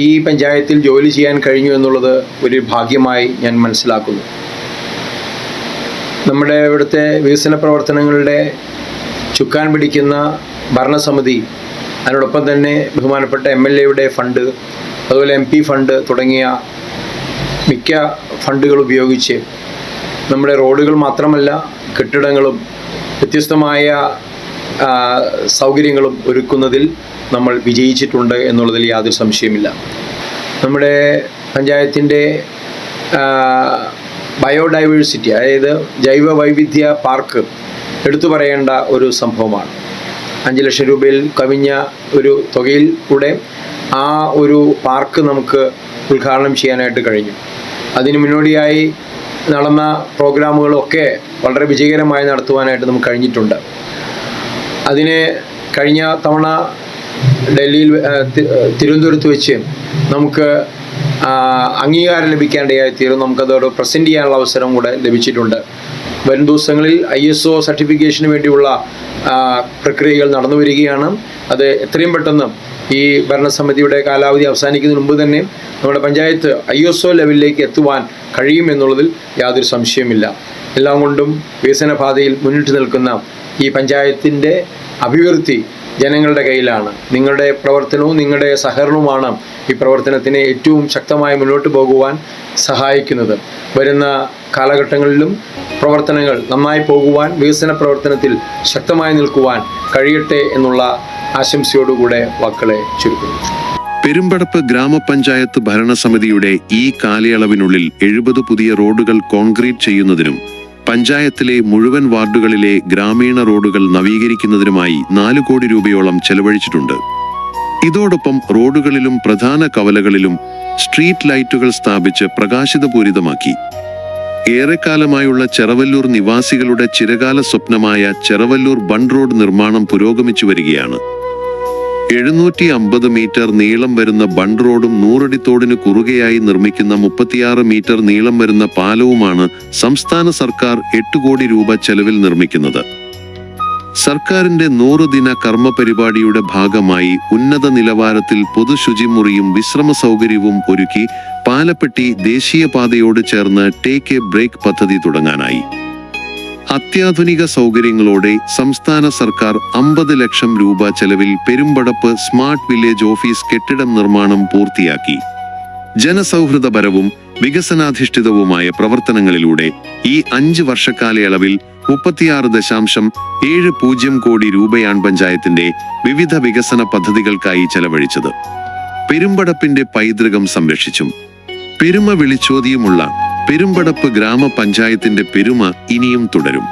ഈ പഞ്ചായത്തിൽ ജോലി ചെയ്യാൻ കഴിഞ്ഞു എന്നുള്ളത് ഒരു ഭാഗ്യമായി ഞാൻ മനസ്സിലാക്കുന്നു. നമ്മുടെ ഇവിടുത്തെ വികസന പ്രവർത്തനങ്ങളുടെ ചുക്കാൻ പിടിക്കുന്ന ഭരണസമിതി, അതിനോടൊപ്പം തന്നെ ബഹുമാനപ്പെട്ട MLAയുടെ ഫണ്ട്, അതുപോലെ MP ഫണ്ട് തുടങ്ങിയ മിക്ക ഫണ്ടുകൾ ഉപയോഗിച്ച് നമ്മുടെ റോഡുകൾ മാത്രമല്ല കെട്ടിടങ്ങളും വ്യത്യസ്തമായ സൗകര്യങ്ങളും ഒരുക്കുന്നതിൽ നമ്മൾ വിജയിച്ചിട്ടുണ്ട് എന്നുള്ളതിൽ യാതൊരു സംശയമില്ല. നമ്മുടെ പഞ്ചായത്തിൻ്റെ ബയോഡൈവേഴ്സിറ്റി, അതായത് ജൈവ വൈവിധ്യ പാർക്ക് എടുത്തു പറയേണ്ട ഒരു സംഭവമാണ്. 5 ലക്ഷം രൂപയിൽ കവിഞ്ഞ ഒരു തുകയിൽ കൂടെ ആ ഒരു പാർക്ക് നമുക്ക് ഉദ്ഘാടനം ചെയ്യാനായിട്ട് കഴിഞ്ഞു. അതിന് മുന്നോടിയായി നടന്ന പ്രോഗ്രാമുകളൊക്കെ വളരെ വിജയകരമായി നടത്തുവാനായിട്ട് നമുക്ക് കഴിഞ്ഞിട്ടുണ്ട്. അതിന് കഴിഞ്ഞ തവണ ഡൽഹിയിൽ തിരുവനന്തപുരത്ത് വെച്ച് നമുക്ക് അംഗീകാരം ലഭിക്കാനിടയായിത്തീരും. നമുക്കതോട് പ്രസൻറ്റ് ചെയ്യാനുള്ള അവസരം കൂടെ ലഭിച്ചിട്ടുണ്ട്. വരും ദിവസങ്ങളിൽ ISO സർട്ടിഫിക്കേഷന് വേണ്ടിയുള്ള പ്രക്രിയകൾ നടന്നു വരികയാണ്. അത് എത്രയും പെട്ടെന്ന് ഈ ഭരണസമിതിയുടെ കാലാവധി അവസാനിക്കുന്നതിന് മുമ്പ് തന്നെ നമ്മുടെ പഞ്ചായത്ത് ISO ലെവലിലേക്ക് എത്തുവാൻ കഴിയുമെന്നുള്ളതിൽ യാതൊരു സംശയമില്ല. എല്ലാം കൊണ്ടും വികസന പാതയിൽ മുന്നിട്ട് നിൽക്കുന്ന ഈ പഞ്ചായത്തിൻ്റെ അഭിവൃദ്ധി ജനങ്ങളുടെ കയ്യിലാണ്. നിങ്ങളുടെ പ്രവർത്തനവും നിങ്ങളുടെ സഹകരണവുമാണ് ഈ പ്രവർത്തനത്തിനെ ഏറ്റവും ശക്തമായി മുന്നോട്ട് പോകുവാൻ സഹായിക്കുന്നത്. വരുന്ന കാലഘട്ടങ്ങളിലും പ്രവർത്തനങ്ങൾ നന്നായി പോകുവാൻ, വികസന പ്രവർത്തനത്തിൽ ശക്തമായി നിൽക്കുവാൻ കഴിയട്ടെ എന്നുള്ള ആശംസയോടുകൂടെ വാക്കുകളെ ചുരുക്കുന്നു. പെരുമ്പടപ്പ് ഗ്രാമപഞ്ചായത്ത് ഭരണസമിതിയുടെ ഈ കാലയളവിനുള്ളിൽ 70 പുതിയ റോഡുകൾ കോൺക്രീറ്റ് ചെയ്യുന്നതിനും പഞ്ചായത്തിലെ മുഴുവൻ വാർഡുകളിലെ ഗ്രാമീണ റോഡുകൾ നവീകരിക്കുന്നതിനുമായി 4 കോടി രൂപയോളം ചെലവഴിച്ചിട്ടുണ്ട്. ഇതോടൊപ്പം റോഡുകളിലും പ്രധാന കവലകളിലും സ്ട്രീറ്റ് ലൈറ്റുകൾ സ്ഥാപിച്ച് പ്രകാശിതപൂരിതമാക്കി. ഏറെക്കാലമായുള്ള ചെറവല്ലൂർ നിവാസികളുടെ ചിരകാല സ്വപ്നമായ ചെറവല്ലൂർ ബണ്ട് റോഡ് നിർമ്മാണം പുരോഗമിച്ചു വരികയാണ്. 750 മീറ്റർ നീളം വരുന്ന ബണ്ട് റോഡും 100 അടി തോടിന് കുറുകെയായി നിർമ്മിക്കുന്ന 36 മീറ്റർ നീളം വരുന്ന പാലവുമാണ് സംസ്ഥാന സർക്കാർ 8 കോടി രൂപ ചെലവിൽ നിർമ്മിക്കുന്നത്. സർക്കാരിന്റെ 100 ദിന കർമ്മ പരിപാടിയുടെ ഭാഗമായി ഉന്നത നിലവാരത്തിൽ പൊതുശുചിമുറിയും വിശ്രമ സൗകര്യവും ഒരുക്കി പാലപ്പെട്ടി ദേശീയപാതയോട് ചേർന്ന് ടേക്ക് എ ബ്രേക്ക് പദ്ധതി തുടങ്ങാനായി. അത്യാധുനിക സൗകര്യങ്ങളോടെ സംസ്ഥാന സർക്കാർ 50 ലക്ഷം രൂപ ചെലവിൽ പെരുമ്പടപ്പ് സ്മാർട്ട് വില്ലേജ് ഓഫീസ് കെട്ടിടം നിർമ്മാണം പൂർത്തിയാക്കി. ജനസൗഹൃദപരവും വികസനാധിഷ്ഠിതവുമായ പ്രവർത്തനങ്ങളിലൂടെ ഈ 5 വർഷക്കാലയളവിൽ 36.70 കോടി രൂപയാണ് പഞ്ചായത്തിന്റെ വിവിധ വികസന പദ്ധതികൾക്കായി ചെലവഴിച്ചത്. പെരുമ്പടപ്പിന്റെ പൈതൃകം സംരക്ഷിച്ചും പെരുമ വിളിച്ചോതിയുമുള്ള പെരുമ്പടപ്പ് ഗ്രാമപഞ്ചായത്തിന്റെ പെരുമ ഇനിയും തുടരും.